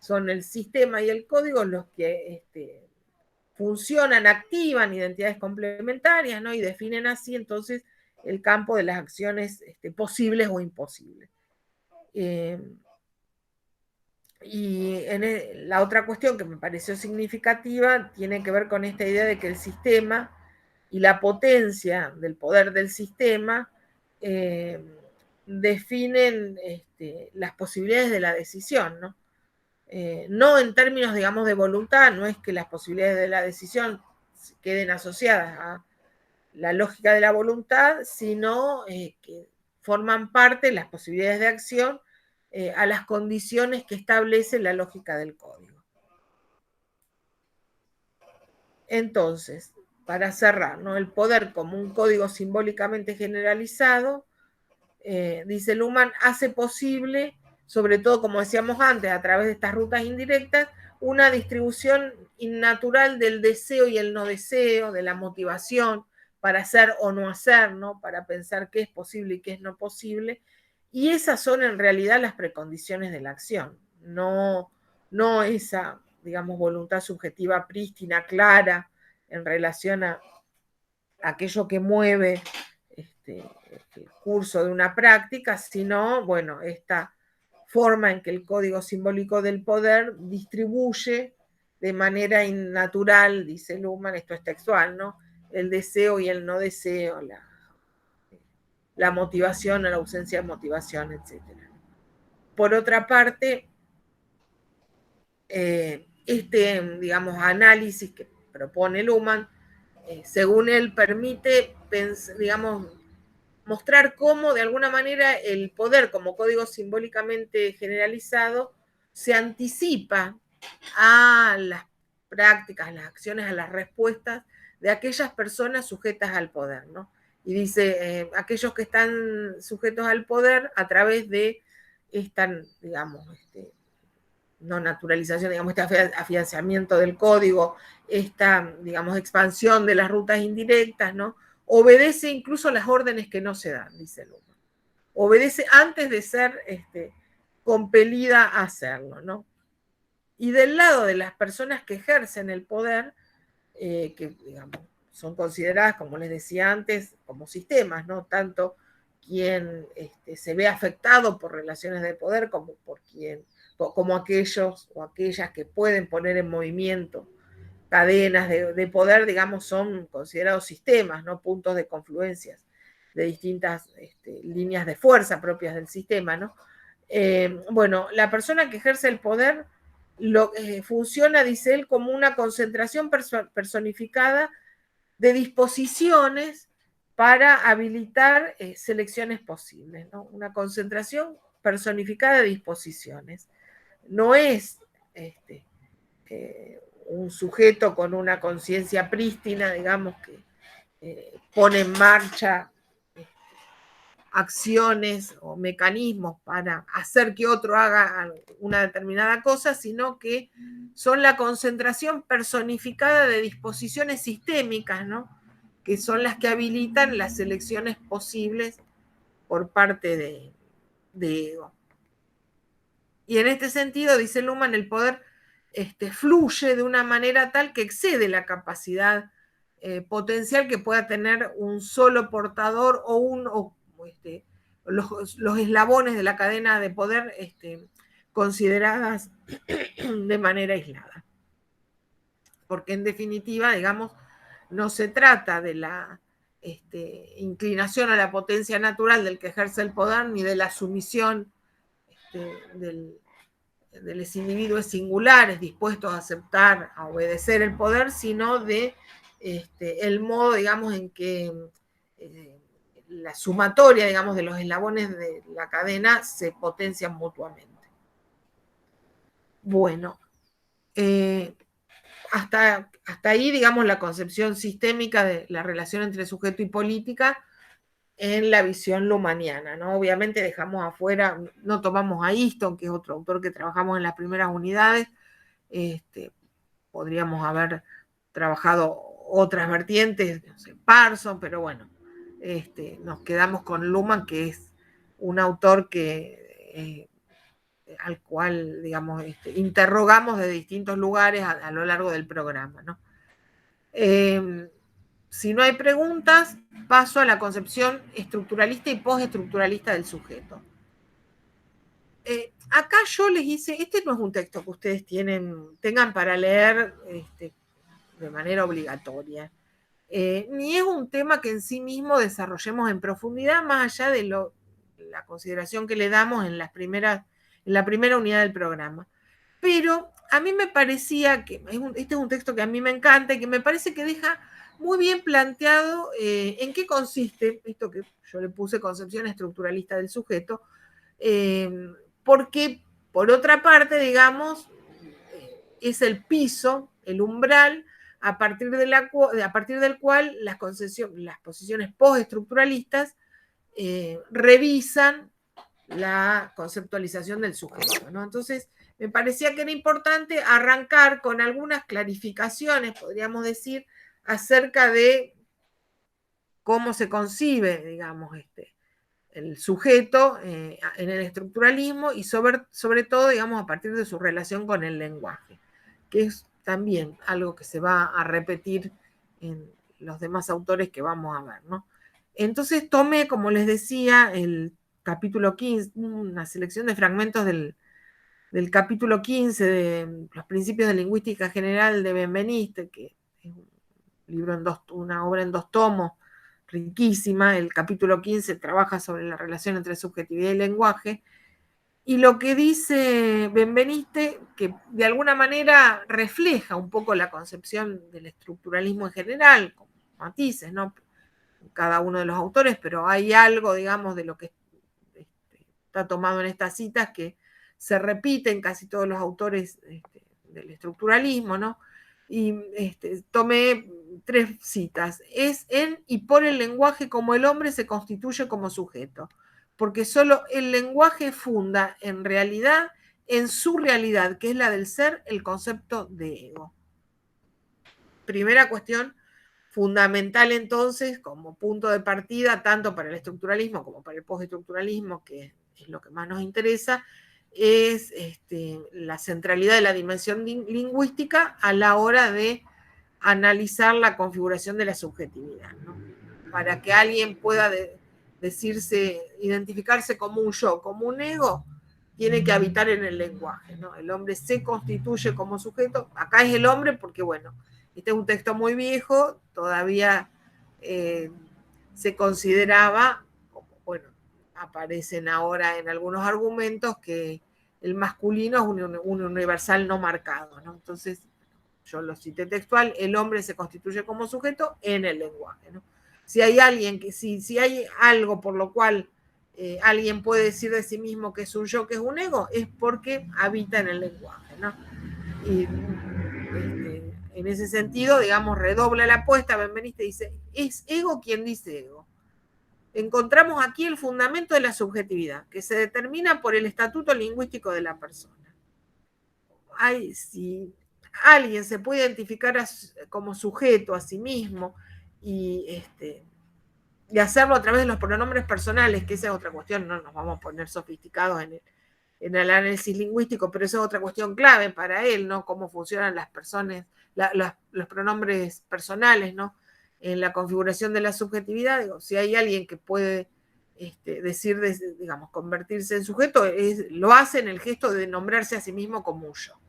Son el sistema y el código los que funcionan, activan identidades complementarias, ¿no?, y definen así entonces el campo de las acciones posibles o imposibles. Y la otra cuestión que me pareció significativa tiene que ver con esta idea de que el sistema y la potencia del poder del sistema definen las posibilidades de la decisión, ¿no? No en términos, digamos, de voluntad, no es que las posibilidades de la decisión queden asociadas a la lógica de la voluntad, sino que forman parte, las posibilidades de acción, a las condiciones que establece la lógica del código. Entonces, para cerrar, ¿no?, el poder como un código simbólicamente generalizado, dice Luhmann, hace posible, sobre todo, como decíamos antes, a través de estas rutas indirectas, una distribución innatural del deseo y el no deseo, de la motivación para hacer o no hacer, ¿no?, para pensar qué es posible y qué es no posible. Y esas son en realidad las precondiciones de la acción, no esa, digamos, voluntad subjetiva prístina, clara, en relación a aquello que mueve el curso de una práctica, sino, bueno, esta forma en que el código simbólico del poder distribuye de manera innatural, dice Luhmann, esto es textual, ¿no?, el deseo y el no deseo, la motivación o la ausencia de motivación, etc. Por otra parte, digamos, análisis que propone Luhmann, según él, permite, digamos, mostrar cómo, de alguna manera, el poder como código simbólicamente generalizado se anticipa a las prácticas, a las acciones, a las respuestas de aquellas personas sujetas al poder, ¿no? Y dice, aquellos que están sujetos al poder a través de esta, digamos, no naturalización, digamos, este afianzamiento del código, esta, digamos, expansión de las rutas indirectas, ¿no?, obedece incluso las órdenes que no se dan, dice Luhmann. Obedece antes de ser compelida a hacerlo, ¿no? Y del lado de las personas que ejercen el poder, que, digamos, son consideradas, como les decía antes, como sistemas, ¿no? Tanto quien se ve afectado por relaciones de poder como aquellos o aquellas que pueden poner en movimiento cadenas de poder, digamos, son considerados sistemas, ¿no?, puntos de confluencias de distintas líneas de fuerza propias del sistema, ¿no? Bueno, la persona que ejerce el poder funciona, dice él, como una concentración personificada de disposiciones para habilitar selecciones posibles, ¿no? Una concentración personificada de disposiciones. No es un sujeto con una conciencia prístina, digamos, que pone en marcha acciones o mecanismos para hacer que otro haga una determinada cosa, sino que son la concentración personificada de disposiciones sistémicas, ¿no?, que son las que habilitan las elecciones posibles por parte de ego. Y en este sentido, dice Luhmann, el poder fluye de una manera tal que excede la capacidad potencial que pueda tener un solo portador o los eslabones de la cadena de poder consideradas de manera aislada. Porque en definitiva, digamos, no se trata de la inclinación a la potencia natural del que ejerce el poder, ni de la sumisión de los individuos singulares dispuestos a aceptar, a obedecer el poder, sino de el modo, digamos, en que la sumatoria, digamos, de los eslabones de la cadena se potencian mutuamente. Bueno, hasta ahí, digamos, la concepción sistémica de la relación entre sujeto y política en la visión luhmanniana, ¿no? Obviamente dejamos afuera, no tomamos a Easton, que es otro autor que trabajamos en las primeras unidades, podríamos haber trabajado otras vertientes, no sé, Parson, pero bueno, nos quedamos con Luhmann, que es un autor que al cual, digamos, interrogamos de distintos lugares a lo largo del programa, ¿no? Si no hay preguntas, paso a la concepción estructuralista y postestructuralista del sujeto. Acá yo les hice, este no es un texto que ustedes tengan para leer de manera obligatoria, ni es un tema que en sí mismo desarrollemos en profundidad, más allá de la consideración que le damos en la primera unidad del programa. Pero a mí me parecía que este es un texto que a mí me encanta y que me parece que deja muy bien planteado en qué consiste esto que yo le puse concepción estructuralista del sujeto, porque por otra parte, digamos, es el piso, el umbral, a partir del cual las posiciones postestructuralistas revisan la conceptualización del sujeto, ¿no? Entonces, me parecía que era importante arrancar con algunas clarificaciones, podríamos decir, acerca de cómo se concibe, digamos, el sujeto en el estructuralismo y sobre todo, digamos, a partir de su relación con el lenguaje, que es también algo que se va a repetir en los demás autores que vamos a ver, ¿no? Entonces tomé, como les decía, el capítulo 15, una selección de fragmentos del capítulo 15 de Los Principios de Lingüística General de Benveniste, que es un libro una obra en 2 tomos, riquísima. El capítulo 15 trabaja sobre la relación entre subjetividad y lenguaje. Y lo que dice Benveniste, que de alguna manera refleja un poco la concepción del estructuralismo en general, con matices, ¿no? Cada uno de los autores, pero hay algo, digamos, de lo que está tomado en estas citas que se repite en casi todos los autores del estructuralismo, ¿no? Y tomé 3 citas. Es en y por el lenguaje como el hombre se constituye como sujeto, porque solo el lenguaje funda en realidad, en su realidad, que es la del ser, el concepto de ego. Primera cuestión fundamental entonces como punto de partida, tanto para el estructuralismo como para el postestructuralismo, que es lo que más nos interesa, es la centralidad de la dimensión lingüística a la hora de analizar la configuración de la subjetividad, ¿no? Para que alguien pueda identificarse como un yo, como un ego, tiene que habitar en el lenguaje, ¿no? El hombre se constituye como sujeto. Acá es el hombre porque, bueno, este es un texto muy viejo, todavía se consideraba, bueno, aparecen ahora en algunos argumentos que el masculino es un universal no marcado, ¿no? Entonces, yo lo cité textual, el hombre se constituye como sujeto en el lenguaje, ¿no? Si hay alguien que, si hay algo por lo cual alguien puede decir de sí mismo que es un yo, que es un ego, es porque habita en el lenguaje, ¿no? Y en ese sentido, digamos, redobla la apuesta, Benveniste dice, es ego quien dice ego. Encontramos aquí el fundamento de la subjetividad, que se determina por el estatuto lingüístico de la persona. Si alguien se puede identificar como sujeto a sí mismo y hacerlo a través de los pronombres personales, que esa es otra cuestión, no nos vamos a poner sofisticados en el análisis lingüístico, pero esa es otra cuestión clave para él, ¿no? Cómo funcionan las personas, los pronombres personales, ¿no? En la configuración de la subjetividad, digo, si hay alguien que puede decir, digamos, convertirse en sujeto, lo hace en el gesto de nombrarse a sí mismo como un yo.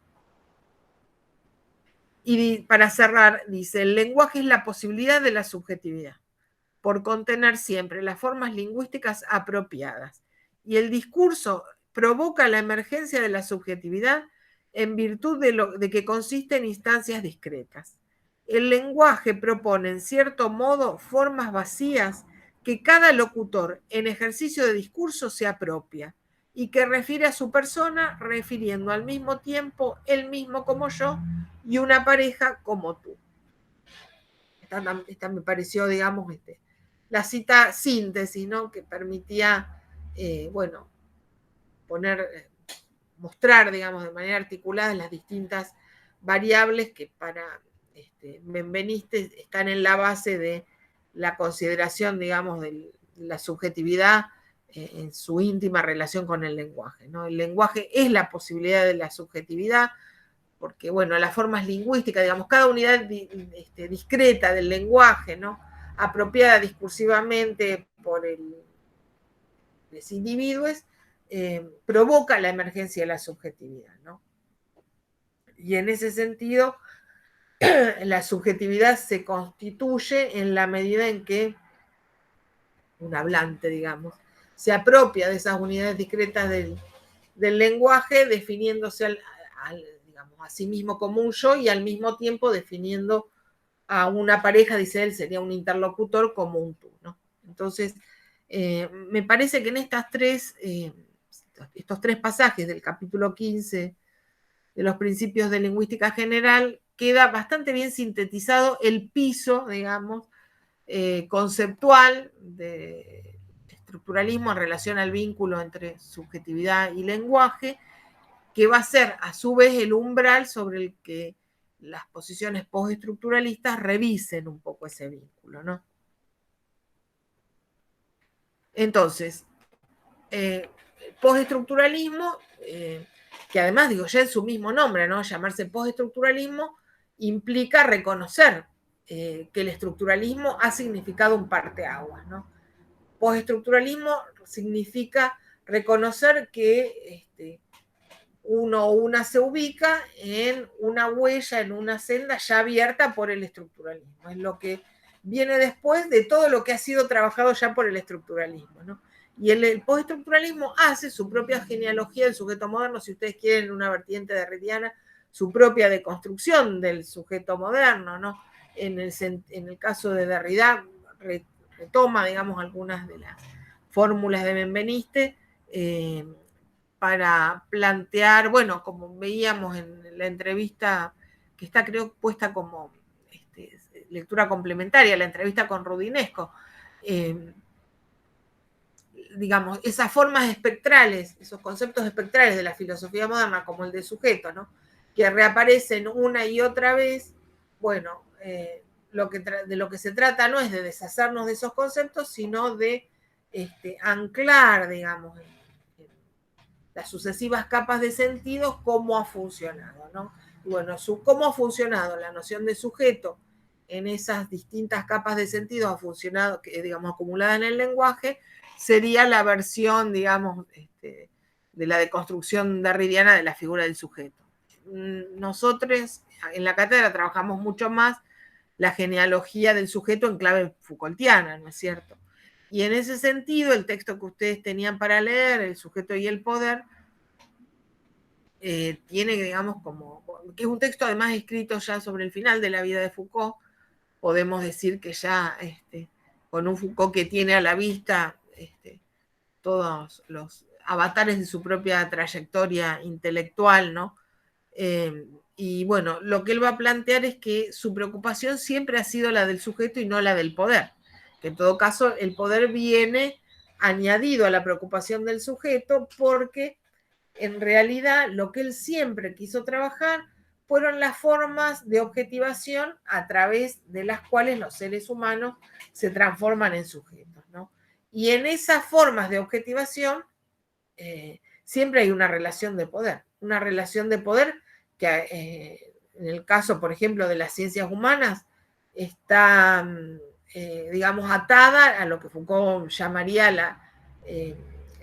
Y para cerrar, dice, el lenguaje es la posibilidad de la subjetividad, por contener siempre las formas lingüísticas apropiadas. Y el discurso provoca la emergencia de la subjetividad en virtud de que consiste en instancias discretas. El lenguaje propone, en cierto modo, formas vacías que cada locutor, en ejercicio de discurso, se apropia y que refiere a su persona, refiriendo al mismo tiempo él mismo como yo y una pareja como tú. Esta me pareció, digamos, la cita síntesis, ¿no? Que permitía, bueno, mostrar, digamos, de manera articulada las distintas variables que para Benveniste están en la base de la consideración, digamos, de la subjetividad en su íntima relación con el lenguaje, ¿no? El lenguaje es la posibilidad de la subjetividad, porque, bueno, las formas lingüísticas, digamos, cada unidad discreta del lenguaje, ¿no? Apropiada discursivamente por los individuos, provoca la emergencia de la subjetividad, ¿no? Y en ese sentido, la subjetividad se constituye en la medida en que un hablante, digamos, se apropia de esas unidades discretas del lenguaje, definiéndose digamos, a sí mismo como un yo y al mismo tiempo definiendo a una pareja, dice él, sería un interlocutor como un tú, ¿no? Entonces, me parece que en estos 3 pasajes del capítulo 15 de los principios de lingüística general queda bastante bien sintetizado el piso, digamos, conceptual de estructuralismo en relación al vínculo entre subjetividad y lenguaje, que va a ser a su vez el umbral sobre el que las posiciones postestructuralistas revisen un poco ese vínculo, ¿no? Entonces, postestructuralismo, que además, digo, ya en su mismo nombre, ¿no? Llamarse postestructuralismo implica reconocer que el estructuralismo ha significado un parteaguas, ¿no? postestructuralismo significa reconocer que uno o una se ubica en una huella, en una senda ya abierta por el estructuralismo. Es lo que viene después de todo lo que ha sido trabajado ya por el estructuralismo, ¿no? Y el postestructuralismo hace su propia genealogía del sujeto moderno, si ustedes quieren, una vertiente derridiana, su propia deconstrucción del sujeto moderno, ¿no? En el caso de Derrida, retoma, digamos, algunas de las fórmulas de Benveniste, para plantear, bueno, como veíamos en la entrevista, que está creo puesta como lectura complementaria, la entrevista con Rudinesco, digamos, esas formas espectrales, esos conceptos espectrales de la filosofía moderna, como el de sujeto, ¿no? Que reaparecen una y otra vez, bueno, de lo que se trata no es de deshacernos de esos conceptos, sino de anclar, digamos, en las sucesivas capas de sentido, cómo ha funcionado, ¿no? Y bueno, cómo ha funcionado la noción de sujeto en esas distintas capas de sentido ha funcionado, digamos, acumulada en el lenguaje, sería la versión, digamos, de la deconstrucción derridiana de la figura del sujeto. Nosotros en la cátedra trabajamos mucho más la genealogía del sujeto en clave Foucaultiana, ¿no es cierto? Y en ese sentido, el texto que ustedes tenían para leer, El sujeto y el poder, tiene, digamos, como, que es un texto además escrito ya sobre el final de la vida de Foucault, podemos decir que ya con un Foucault que tiene a la vista todos los avatares de su propia trayectoria intelectual, ¿no? Y bueno, lo que él va a plantear es que su preocupación siempre ha sido la del sujeto y no la del poder. Que en todo caso el poder viene añadido a la preocupación del sujeto porque en realidad lo que él siempre quiso trabajar fueron las formas de objetivación a través de las cuales los seres humanos se transforman en sujetos, ¿no? Y en esas formas de objetivación siempre hay una relación de poder que en el caso, por ejemplo, de las ciencias humanas, está, digamos, atada a lo que Foucault llamaría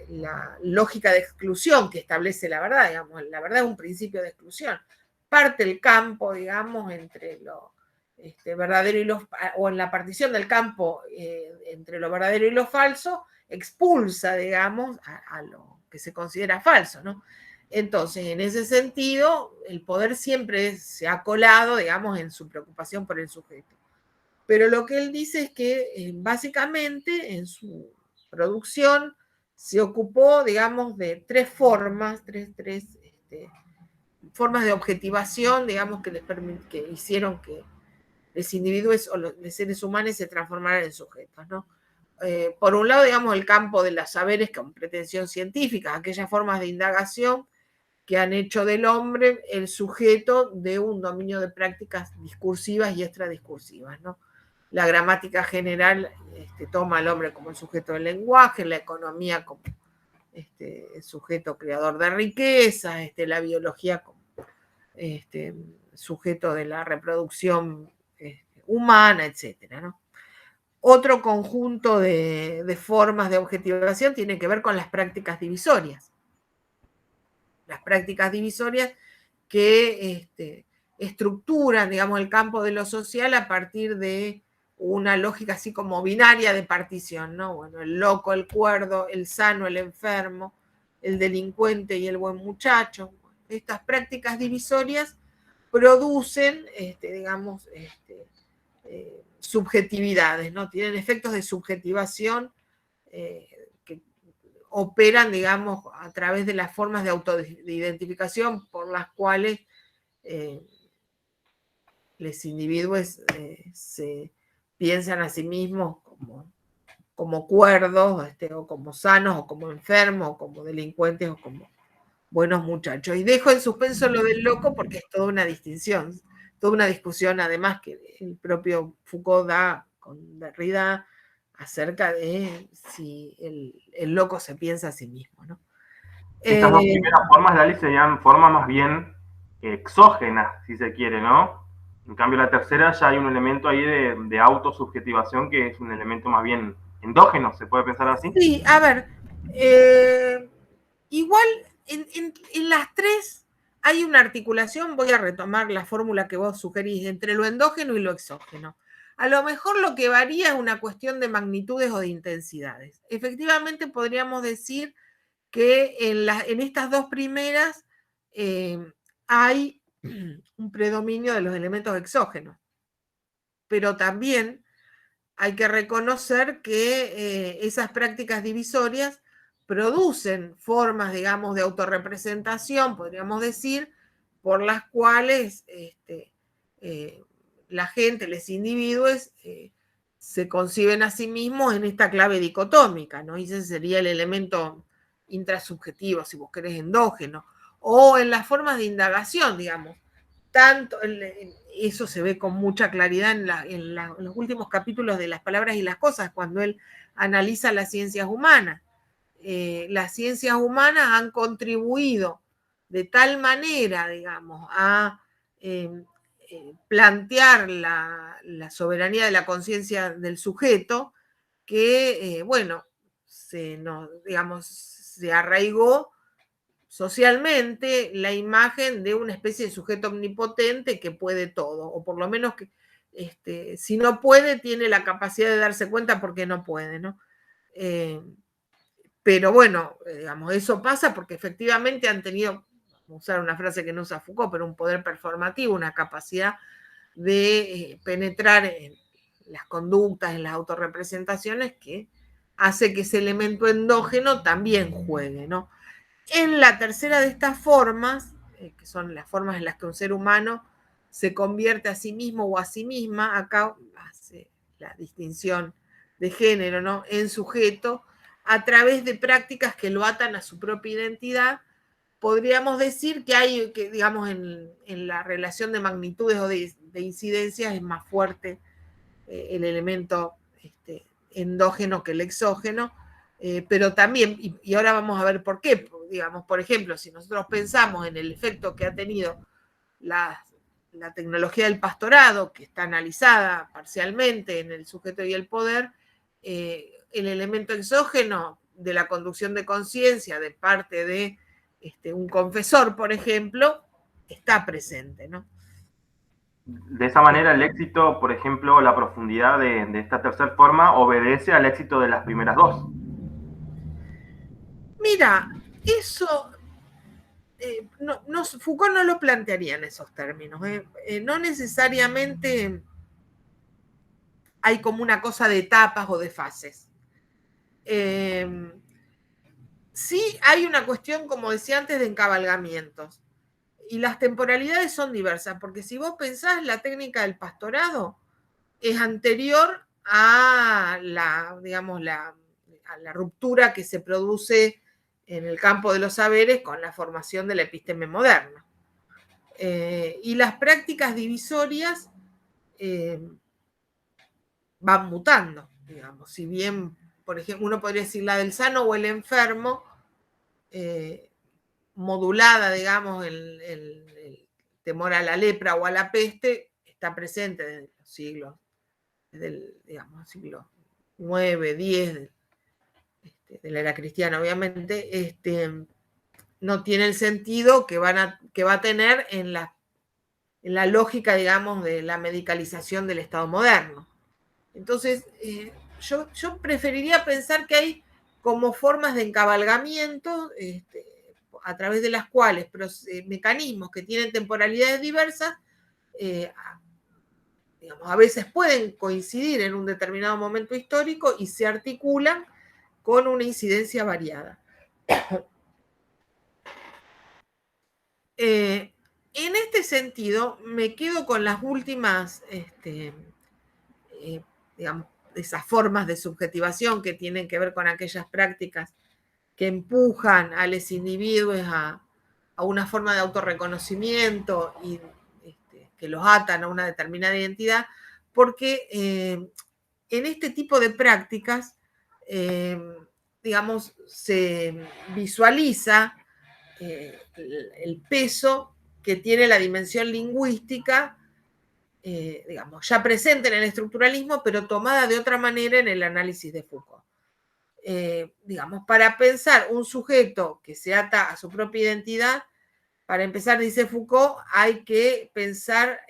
la lógica de exclusión que establece la verdad, digamos, la verdad es un principio de exclusión. Parte el campo, digamos, entre lo verdadero y lo, o en la partición del campo entre lo verdadero y lo falso, expulsa, digamos, a lo que se considera falso, ¿no? Entonces, en ese sentido, el poder siempre se ha colado, digamos, en su preocupación por el sujeto. Pero lo que él dice es que básicamente en su producción se ocupó, digamos, de tres formas, formas de objetivación, digamos, que hicieron que los individuos o los seres humanos se transformaran en sujetos, ¿no? Por un lado, digamos, el campo de los saberes con pretensión científica, aquellas formas de indagación que han hecho del hombre el sujeto de un dominio de prácticas discursivas y extradiscursivas, ¿no? La gramática general toma al hombre como el sujeto del lenguaje, la economía como el sujeto creador de riqueza, la biología como sujeto de la reproducción humana, etcétera, ¿no? Otro conjunto de formas de objetivación tiene que ver con las prácticas divisorias. Las prácticas divisorias que estructuran, digamos, el campo de lo social a partir de una lógica así como binaria de partición, ¿no? Bueno, el loco, el cuerdo, el sano, el enfermo, el delincuente y el buen muchacho. Estas prácticas divisorias producen, digamos, subjetividades, ¿no? Tienen efectos de subjetivación que operan, digamos, a través de las formas de autoidentificación por las cuales los individuos se piensan a sí mismos como cuerdos, o como sanos, o como enfermos, o como delincuentes, o como buenos muchachos. Y dejo en suspenso lo del loco porque es toda una distinción, toda una discusión, además, que el propio Foucault da con Derrida acerca de si el loco se piensa a sí mismo, ¿no? Estas dos primeras formas, Lali, serían formas más bien exógenas, si se quiere, ¿no? En cambio, la tercera ya hay un elemento ahí de autosubjetivación que es un elemento más bien endógenos, ¿se puede pensar así? Sí, a ver, igual en las tres hay una articulación, voy a retomar la fórmula que vos sugerís, entre lo endógeno y lo exógeno. A lo mejor lo que varía es una cuestión de magnitudes o de intensidades. Efectivamente, podríamos decir que en estas dos primeras hay un predominio de los elementos exógenos, pero también hay que reconocer que esas prácticas divisorias producen formas, digamos, de autorrepresentación, podríamos decir, por las cuales la gente, los individuos, se conciben a sí mismos en esta clave dicotómica, ¿no? Y ese sería el elemento intrasubjetivo, si vos querés, endógeno, o en las formas de indagación, digamos. Tanto, eso se ve con mucha claridad en los últimos capítulos de Las palabras y las cosas, cuando él analiza las ciencias humanas. Las ciencias humanas han contribuido de tal manera, digamos, a plantear la soberanía de la conciencia del sujeto, que, bueno, digamos, se arraigó socialmente la imagen de una especie de sujeto omnipotente que puede todo, o por lo menos que si no puede, tiene la capacidad de darse cuenta porque no puede, ¿no? Pero bueno, digamos, eso pasa porque efectivamente han tenido, vamos a usar una frase que no usa Foucault, pero un poder performativo, una capacidad de penetrar en las conductas, en las autorrepresentaciones, que hace que ese elemento endógeno también juegue, ¿no? En la tercera de estas formas, que son las formas en las que un ser humano se convierte a sí mismo o a sí misma, acá hace la distinción de género, ¿no? En sujeto, a través de prácticas que lo atan a su propia identidad. Podríamos decir que hay, que digamos, en la relación de magnitudes o de incidencias es más fuerte el elemento endógeno que el exógeno, pero también, y ahora vamos a ver por qué, digamos, por ejemplo, si nosotros pensamos en el efecto que ha tenido la tecnología del pastorado, que está analizada parcialmente en el sujeto y el poder, el elemento exógeno de la conducción de conciencia de parte de un confesor, por ejemplo, está presente, ¿no? De esa manera, el éxito, por ejemplo, la profundidad de esta tercera forma obedece al éxito de las primeras dos. Mira, eso Foucault no lo plantearía en esos términos. No necesariamente hay como una cosa de etapas o de fases. Sí hay una cuestión, como decía antes, de encabalgamientos. Y las temporalidades son diversas, porque si vos pensás, la técnica del pastorado es anterior a digamos, a la ruptura que se produce en el campo de los saberes con la formación de la episteme moderna. Y las prácticas divisorias van mutando, digamos. Si bien, por ejemplo, uno podría decir la del sano o el enfermo, modulada, digamos, el temor a la lepra o a la peste, está presente desde los siglos, desde el, digamos, siglo 9, 10 de la era cristiana, obviamente, no tiene el sentido que va a tener en la lógica, digamos, de la medicalización del Estado moderno. Entonces, yo preferiría pensar que hay como formas de encabalgamiento a través de las cuales mecanismos que tienen temporalidades diversas, digamos, a veces pueden coincidir en un determinado momento histórico y se articulan con una incidencia variada. En este sentido, me quedo con las últimas, digamos, esas formas de subjetivación que tienen que ver con aquellas prácticas que empujan a los individuos a una forma de autorreconocimiento y que los atan a una determinada identidad, porque en este tipo de prácticas, digamos, se visualiza el peso que tiene la dimensión lingüística digamos, ya presente en el estructuralismo, pero tomada de otra manera en el análisis de Foucault. Digamos, para pensar un sujeto que se ata a su propia identidad, para empezar, dice Foucault, hay que pensar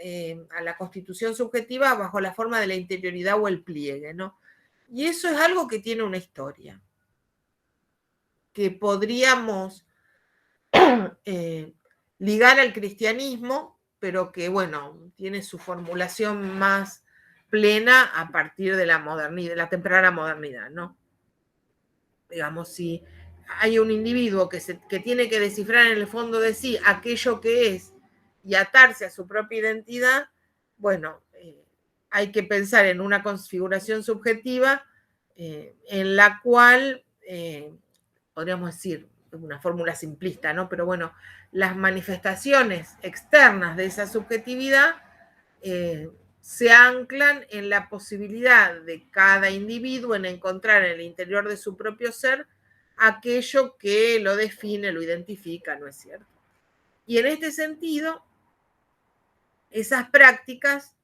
a la constitución subjetiva bajo la forma de la interioridad o el pliegue, ¿no? Y eso es algo que tiene una historia, que podríamos ligar al cristianismo, pero que, bueno, tiene su formulación más plena a partir de la modernidad, de la temprana modernidad, ¿no? Digamos, si hay un individuo que tiene que descifrar en el fondo de sí aquello que es y atarse a su propia identidad, bueno, hay que pensar en una configuración subjetiva en la cual, podríamos decir, una fórmula simplista, ¿no? Pero bueno, las manifestaciones externas de esa subjetividad se anclan en la posibilidad de cada individuo en encontrar en el interior de su propio ser aquello que lo define, lo identifica, ¿no es cierto? Y en este sentido, esas prácticas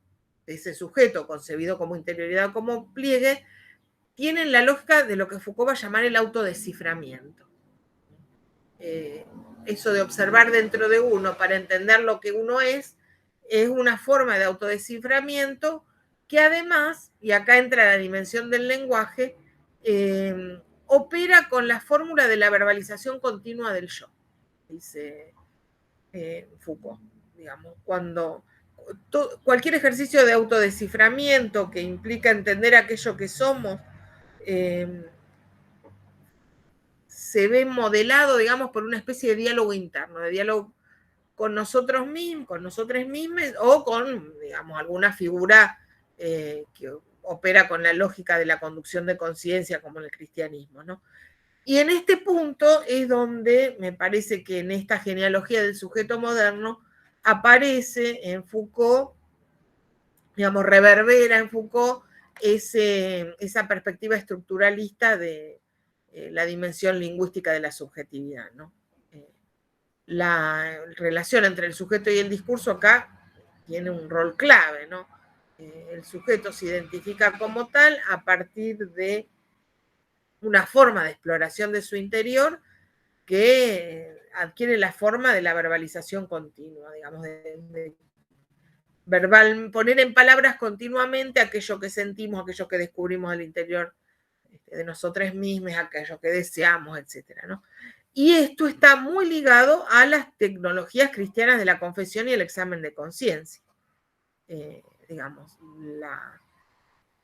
de ese sujeto concebido como interioridad o como pliegue tienen la lógica de lo que Foucault va a llamar el autodesciframiento. Eso de observar dentro de uno para entender lo que uno es una forma de autodesciframiento que además, y acá entra la dimensión del lenguaje, opera con la fórmula de la verbalización continua del yo, dice Foucault. Digamos, cuando cualquier ejercicio de autodesciframiento que implica entender aquello que somos, se ve modelado, digamos, por una especie de diálogo interno, de diálogo con nosotros mismos, con nosotros mismos, o con, digamos, alguna figura que opera con la lógica de la conducción de conciencia, como en el cristianismo, ¿no? Y en este punto es donde me parece que en esta genealogía del sujeto moderno aparece en Foucault, digamos, reverbera en Foucault esa perspectiva estructuralista de la dimensión lingüística de la subjetividad, ¿no? La relación entre el sujeto y el discurso acá tiene un rol clave, ¿no? El sujeto se identifica como tal a partir de una forma de exploración de su interior que adquiere la forma de la verbalización continua, digamos, de poner en palabras continuamente aquello que sentimos, aquello que descubrimos al interior de nosotros mismos, aquello que deseamos, etcétera, ¿no? Y esto está muy ligado a las tecnologías cristianas de la confesión y el examen de conciencia. Digamos,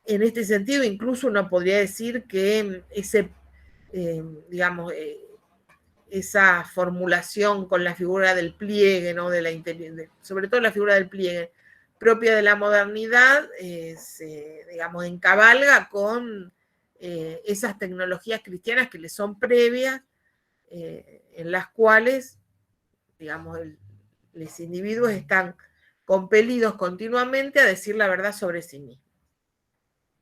en este sentido, incluso uno podría decir que esa formulación con la figura del pliegue, ¿no? Sobre todo la figura del pliegue, propia de la modernidad, digamos, encabalga con esas tecnologías cristianas que le son previas, en las cuales, digamos, los individuos están compelidos continuamente a decir la verdad sobre sí mismos.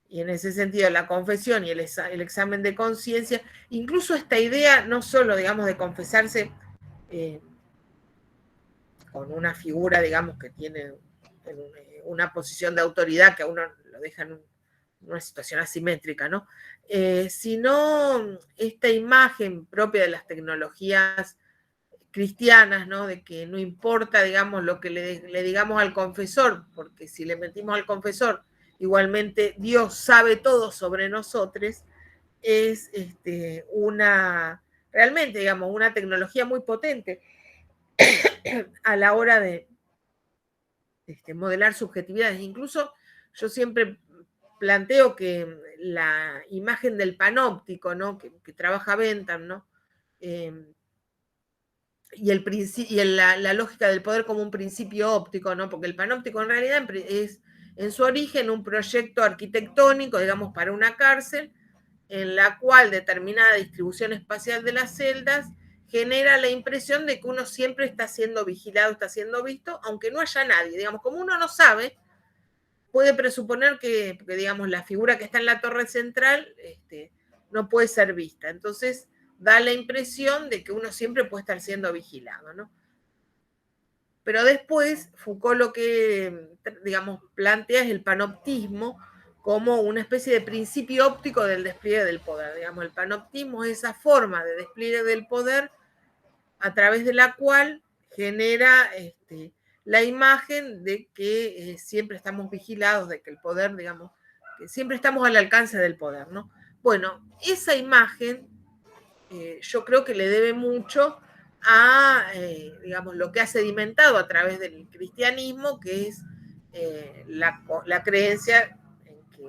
Y en ese sentido, la confesión y el examen de conciencia, incluso esta idea no solo, digamos, de confesarse con una figura, digamos, que tiene una posición de autoridad que a uno lo deja en una situación asimétrica, ¿no? Sino esta imagen propia de las tecnologías cristianas, ¿no? De que no importa, digamos, lo que le digamos al confesor, porque si le mentimos al confesor, igualmente Dios sabe todo sobre nosotros, es realmente, digamos, una tecnología muy potente a la hora de modelar subjetividades. Incluso yo siempre planteo que la imagen del panóptico, ¿no? que trabaja Bentham, ¿no? Y la lógica del poder como un principio óptico, ¿no? Porque el panóptico en realidad es en su origen un proyecto arquitectónico, digamos, para una cárcel, en la cual determinada distribución espacial de las celdas genera la impresión de que uno siempre está siendo vigilado, está siendo visto, aunque no haya nadie. Digamos, como uno no sabe, puede presuponer que digamos, la figura que está en la torre central no puede ser vista. Entonces, da la impresión de que uno siempre puede estar siendo vigilado, ¿no? Pero después Foucault lo que, digamos, plantea es el panoptismo como una especie de principio óptico del despliegue del poder. Digamos, el panoptismo es esa forma de despliegue del poder a través de la cual genera la imagen de que siempre estamos vigilados, de que el poder, digamos, que siempre estamos al alcance del poder, ¿no? Bueno, esa imagen yo creo que le debe mucho a, digamos, lo que ha sedimentado a través del cristianismo, que es la creencia en que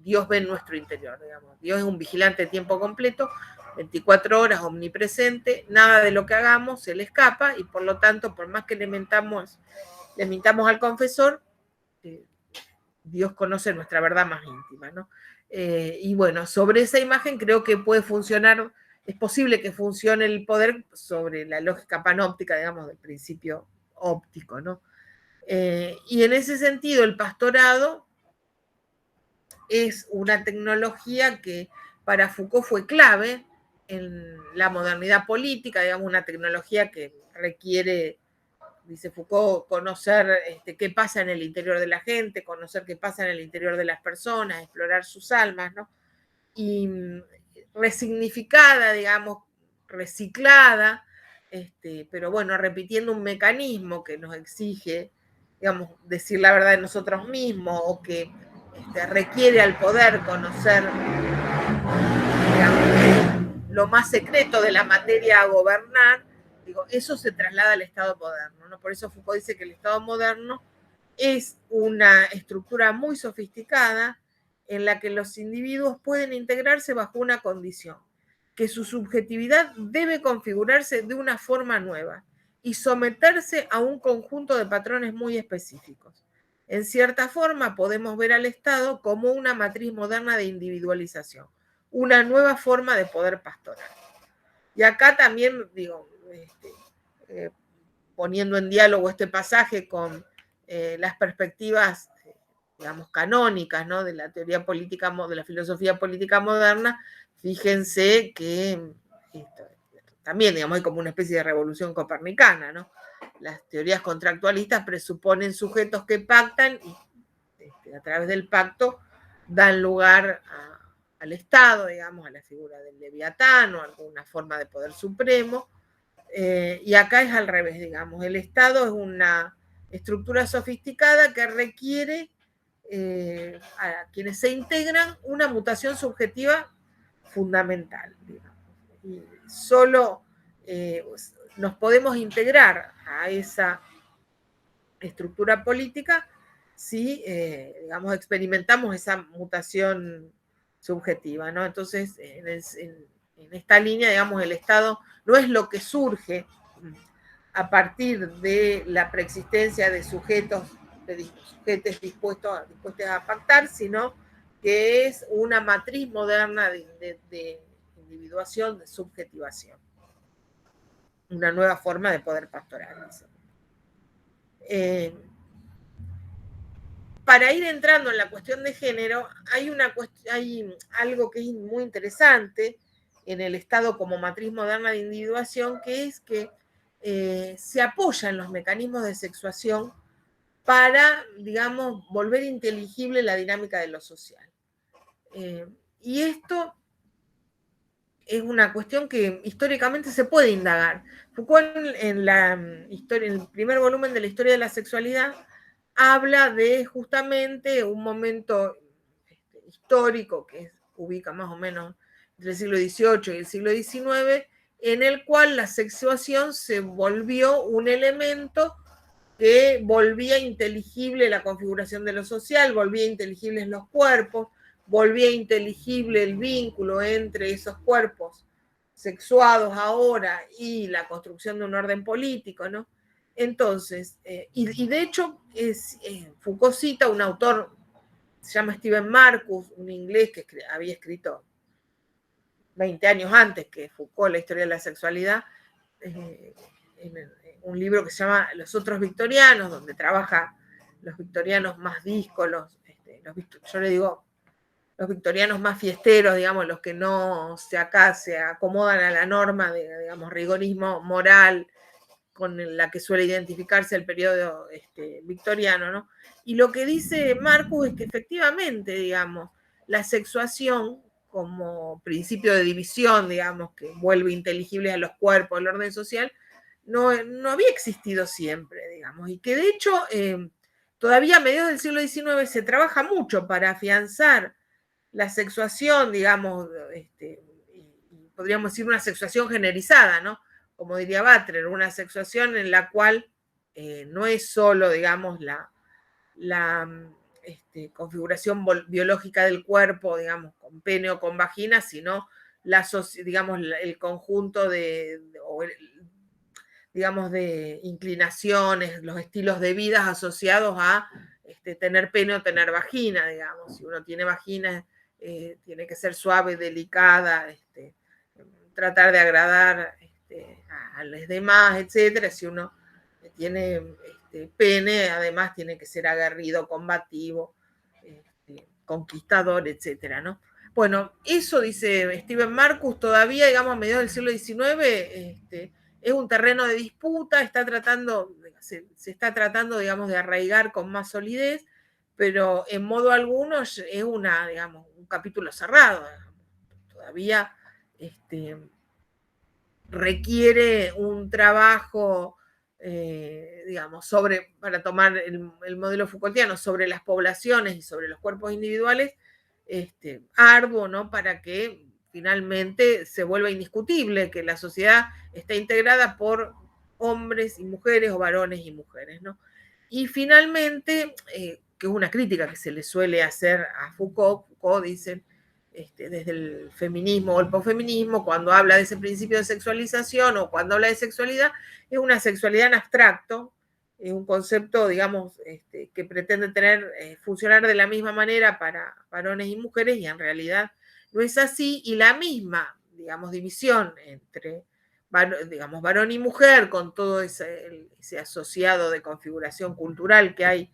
Dios ve en nuestro interior, digamos. Dios es un vigilante de tiempo completo, 24 horas, omnipresente, nada de lo que hagamos se le escapa, y por lo tanto, por más que le mintamos al confesor, Dios conoce nuestra verdad más íntima, ¿no? Y bueno, sobre esa imagen creo que puede funcionar, es posible que funcione el poder sobre la lógica panóptica, digamos, del principio óptico, ¿no? Y en ese sentido, el pastorado es una tecnología que para Foucault fue clave en la modernidad política, digamos, una tecnología que requiere, dice Foucault, conocer qué pasa en el interior de la gente, conocer qué pasa en el interior de las personas, explorar sus almas, ¿no? Y resignificada, digamos, reciclada, pero bueno, repitiendo un mecanismo que nos exige, digamos, decir la verdad de nosotros mismos, o que requiere al poder conocer, digamos, lo más secreto de la materia a gobernar. Digo, eso se traslada al Estado moderno, ¿no? Por eso Foucault dice que el Estado moderno es una estructura muy sofisticada en la que los individuos pueden integrarse bajo una condición, que su subjetividad debe configurarse de una forma nueva y someterse a un conjunto de patrones muy específicos. En cierta forma, podemos ver al Estado como una matriz moderna de individualización, una nueva forma de poder pastoral. Y acá también, digo, poniendo en diálogo este pasaje con las perspectivas, digamos, canónicas, ¿no?, de la teoría política, de la filosofía política moderna, fíjense que también, digamos, hay como una especie de revolución copernicana, ¿no? Las teorías contractualistas presuponen sujetos que pactan y a través del pacto dan lugar al Estado, digamos, a la figura del leviatán o alguna forma de poder supremo. Y acá es al revés, digamos, el Estado es una estructura sofisticada que requiere a quienes se integran una mutación subjetiva fundamental, digamos. Y solo nos podemos integrar a esa estructura política si, digamos, experimentamos esa mutación subjetiva, ¿no? Entonces, en esta línea, digamos, el Estado no es lo que surge a partir de la preexistencia de sujetos dispuestos a pactar, sino que es una matriz moderna de individuación, de subjetivación. Una nueva forma de poder pastoral. Para ir entrando en la cuestión de género, hay algo que es muy interesante en el Estado como matriz moderna de individuación, que es que se apoya en los mecanismos de sexuación para, digamos, volver inteligible la dinámica de lo social. Y esto es una cuestión que históricamente se puede indagar. Foucault en el primer volumen de la historia de la sexualidad habla de justamente un momento histórico que ubica más o menos entre el siglo XVIII y el siglo XIX, en el cual la sexuación se volvió un elemento que volvía inteligible la configuración de lo social, volvía inteligibles los cuerpos, volvía inteligible el vínculo entre esos cuerpos sexuados ahora y la construcción de un orden político, ¿no? Entonces, y de hecho, Foucault cita a un autor, se llama Stephen Marcus, un inglés que había escrito 20 años antes que Foucault, La historia de la sexualidad, un libro que se llama Los otros victorianos, donde trabaja los victorianos más díscolos, yo le digo los victorianos más fiesteros, digamos, los que no se acomodan a la norma de, digamos, rigorismo moral con la que suele identificarse el periodo victoriano, ¿no? Y lo que dice Marcus es que efectivamente, digamos, la sexuación como principio de división, digamos, que vuelve inteligibles a los cuerpos, el orden social, no había existido siempre, digamos, y que de hecho todavía a mediados del siglo XIX se trabaja mucho para afianzar la sexuación, digamos, podríamos decir una sexuación generalizada, ¿no? Como diría Butler, una sexuación en la cual no es solo, digamos, la configuración biológica del cuerpo, digamos, con pene o con vagina, sino digamos, el conjunto digamos, de inclinaciones, los estilos de vida asociados a tener pene o tener vagina, digamos. Si uno tiene vagina, tiene que ser suave, delicada, tratar de agradar a los demás, etcétera. Si uno tiene pene, además tiene que ser aguerrido, combativo, conquistador, etcétera, ¿no? Bueno, eso dice Stephen Marcus, todavía, digamos, a mediados del siglo XIX, es un terreno de disputa, se está tratando, digamos, de arraigar con más solidez, pero en modo alguno es digamos, un capítulo cerrado. Todavía requiere un trabajo, digamos, para tomar el modelo Foucaultiano, sobre las poblaciones y sobre los cuerpos individuales, arduo, ¿no? Para que finalmente se vuelva indiscutible que la sociedad está integrada por hombres y mujeres o varones y mujeres, ¿no? Y finalmente, que es una crítica que se le suele hacer a Foucault dice, desde el feminismo o el posfeminismo, cuando habla de ese principio de sexualización o cuando habla de sexualidad, es una sexualidad en abstracto, es un concepto, digamos, que pretende funcionar de la misma manera para varones y mujeres, y en realidad no es así, y la misma, digamos, división entre, digamos, varón y mujer, con todo ese asociado de configuración cultural que hay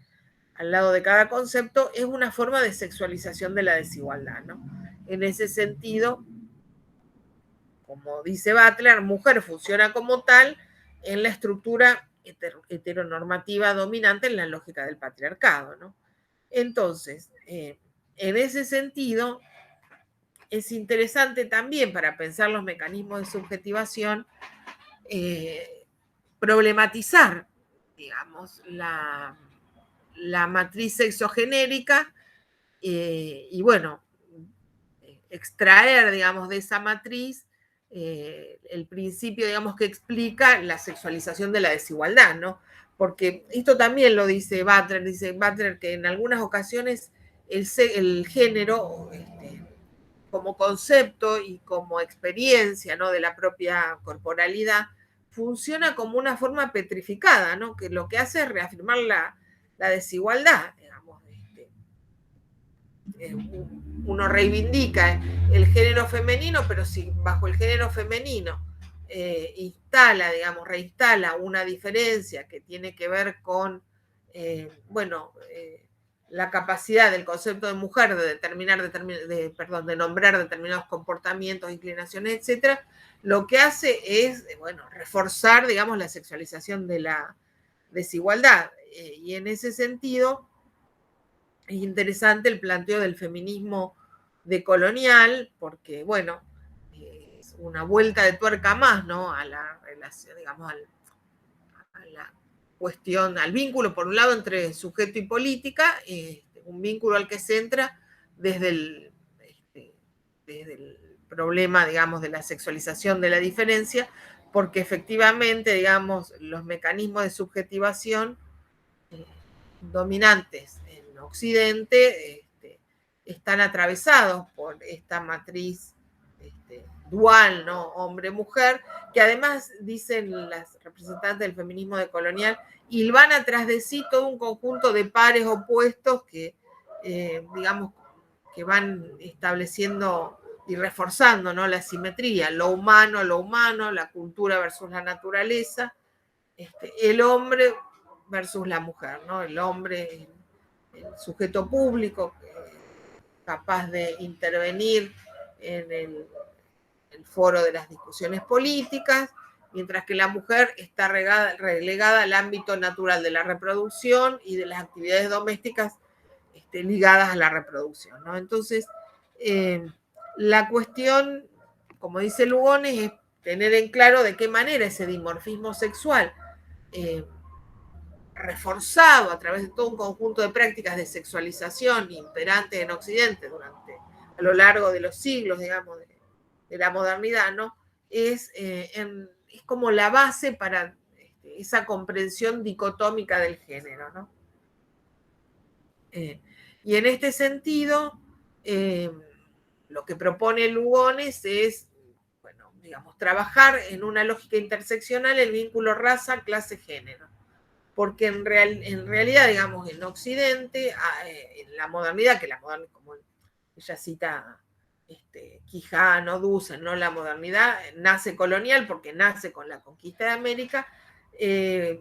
al lado de cada concepto, es una forma de sexualización de la desigualdad, ¿no? En ese sentido, como dice Butler, mujer funciona como tal en la estructura heteronormativa dominante en la lógica del patriarcado, ¿no? Entonces, en ese sentido, es interesante también para pensar los mecanismos de subjetivación, problematizar, digamos, la matriz sexogenérica y bueno, extraer, digamos, de esa matriz el principio, digamos, que explica la sexualización de la desigualdad, ¿no? Porque esto también lo dice Butler que en algunas ocasiones el género, como concepto y como experiencia, ¿no?, de la propia corporalidad, funciona como una forma petrificada, ¿no?, que lo que hace es reafirmar la desigualdad, digamos. Uno reivindica el género femenino, pero si bajo el género femenino reinstala una diferencia que tiene que ver con, la capacidad del concepto de mujer de nombrar determinados comportamientos, inclinaciones, etcétera, lo que hace es, reforzar, digamos, la sexualización de la desigualdad. Y en ese sentido, es interesante el planteo del feminismo decolonial, porque, es una vuelta de tuerca más, ¿no?, a la relación, digamos, a la cuestión, al vínculo, por un lado, entre sujeto y política, un vínculo al que se entra desde el problema, digamos, de la sexualización de la diferencia, porque efectivamente, digamos, los mecanismos de subjetivación dominantes en Occidente están atravesados por esta matriz dual, ¿no?, hombre-mujer, que además, dicen las representantes del feminismo decolonial, hilvan atrás de sí todo un conjunto de pares opuestos que, digamos, que van estableciendo y reforzando, ¿no?, la simetría, lo humano, la cultura versus la naturaleza, el hombre versus la mujer, ¿no? El hombre, el sujeto público, capaz de intervenir en el foro de las discusiones políticas, mientras que la mujer está relegada al ámbito natural de la reproducción y de las actividades domésticas ligadas a la reproducción, ¿no? Entonces, la cuestión, como dice Lugones, es tener en claro de qué manera ese dimorfismo sexual, reforzado a través de todo un conjunto de prácticas de sexualización imperantes en Occidente a lo largo de los siglos, digamos, de la modernidad, ¿no? Es como la base para esa comprensión dicotómica del género, ¿no? Y en este sentido, lo que propone Lugones es, bueno, digamos, trabajar en una lógica interseccional el vínculo raza, clase, género. Porque en realidad, digamos, en Occidente, en la modernidad, que la modernidad, como ella cita Quijano, Dussel, ¿no? La modernidad nace colonial porque nace con la conquista de América. En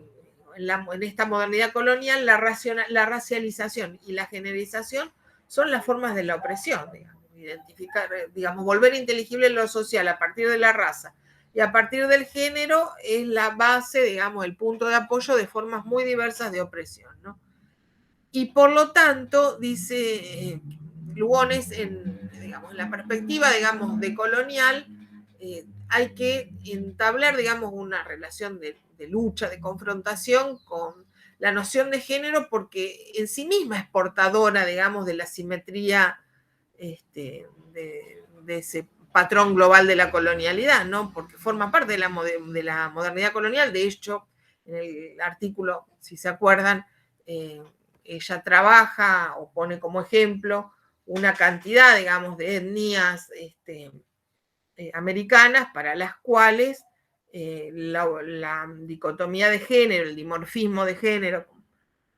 esta modernidad colonial, la racialización y la generalización son las formas de la opresión, digamos, identificar, digamos, volver inteligible lo social a partir de la raza y a partir del género es la base, digamos, el punto de apoyo de formas muy diversas de opresión, ¿no? Y por lo tanto, dice Lugones, digamos, en la perspectiva, digamos, decolonial, hay que entablar, digamos, una relación de lucha, de confrontación con la noción de género, porque en sí misma es portadora, digamos, de la simetría de ese patrón global de la colonialidad, ¿no? Porque forma parte de la modernidad colonial. De hecho, en el artículo, si se acuerdan, ella trabaja o pone como ejemplo una cantidad, digamos, de etnias americanas para las cuales la dicotomía de género, el dimorfismo de género, como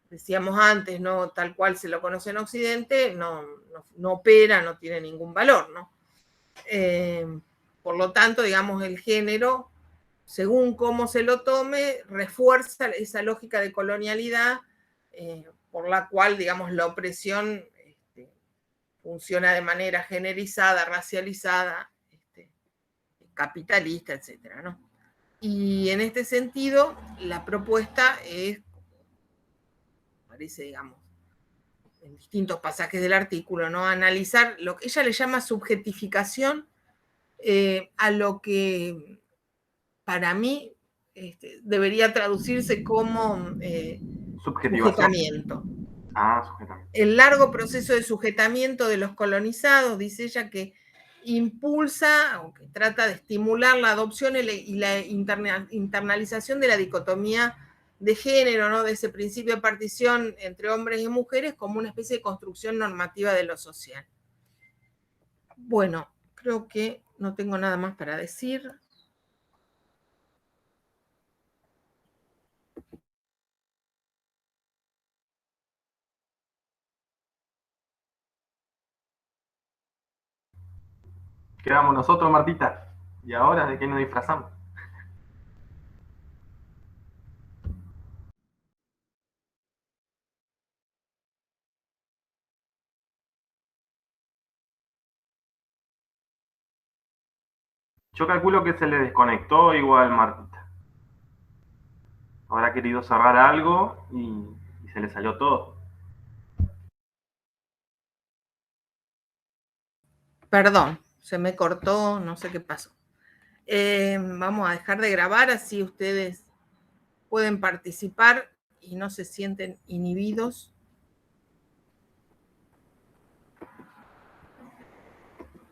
decíamos antes, ¿no? Tal cual se lo conoce en Occidente, no opera, no tiene ningún valor, ¿no? Por lo tanto, digamos, el género, según cómo se lo tome, refuerza esa lógica de colonialidad por la cual, digamos, la opresión funciona de manera generizada, racializada, capitalista, etcétera, ¿no? Y en este sentido, la propuesta es, parece, digamos, en distintos pasajes del artículo, ¿no? Analizar lo que ella le llama subjetificación a lo que para mí debería traducirse como sujetamiento. Sujetamiento. El largo proceso de sujetamiento de los colonizados, dice ella, que impulsa o que trata de estimular la adopción y la internalización de la dicotomía de género, ¿no? De ese principio de partición entre hombres y mujeres como una especie de construcción normativa de lo social. Bueno, creo que no tengo nada más para decir. Quedamos nosotros, Martita. ¿Y ahora de qué nos disfrazamos? Yo calculo que se le desconectó igual, Martita. Habrá querido cerrar algo y se le salió todo. Perdón, se me cortó, no sé qué pasó. Vamos a dejar de grabar, así ustedes pueden participar y no se sienten inhibidos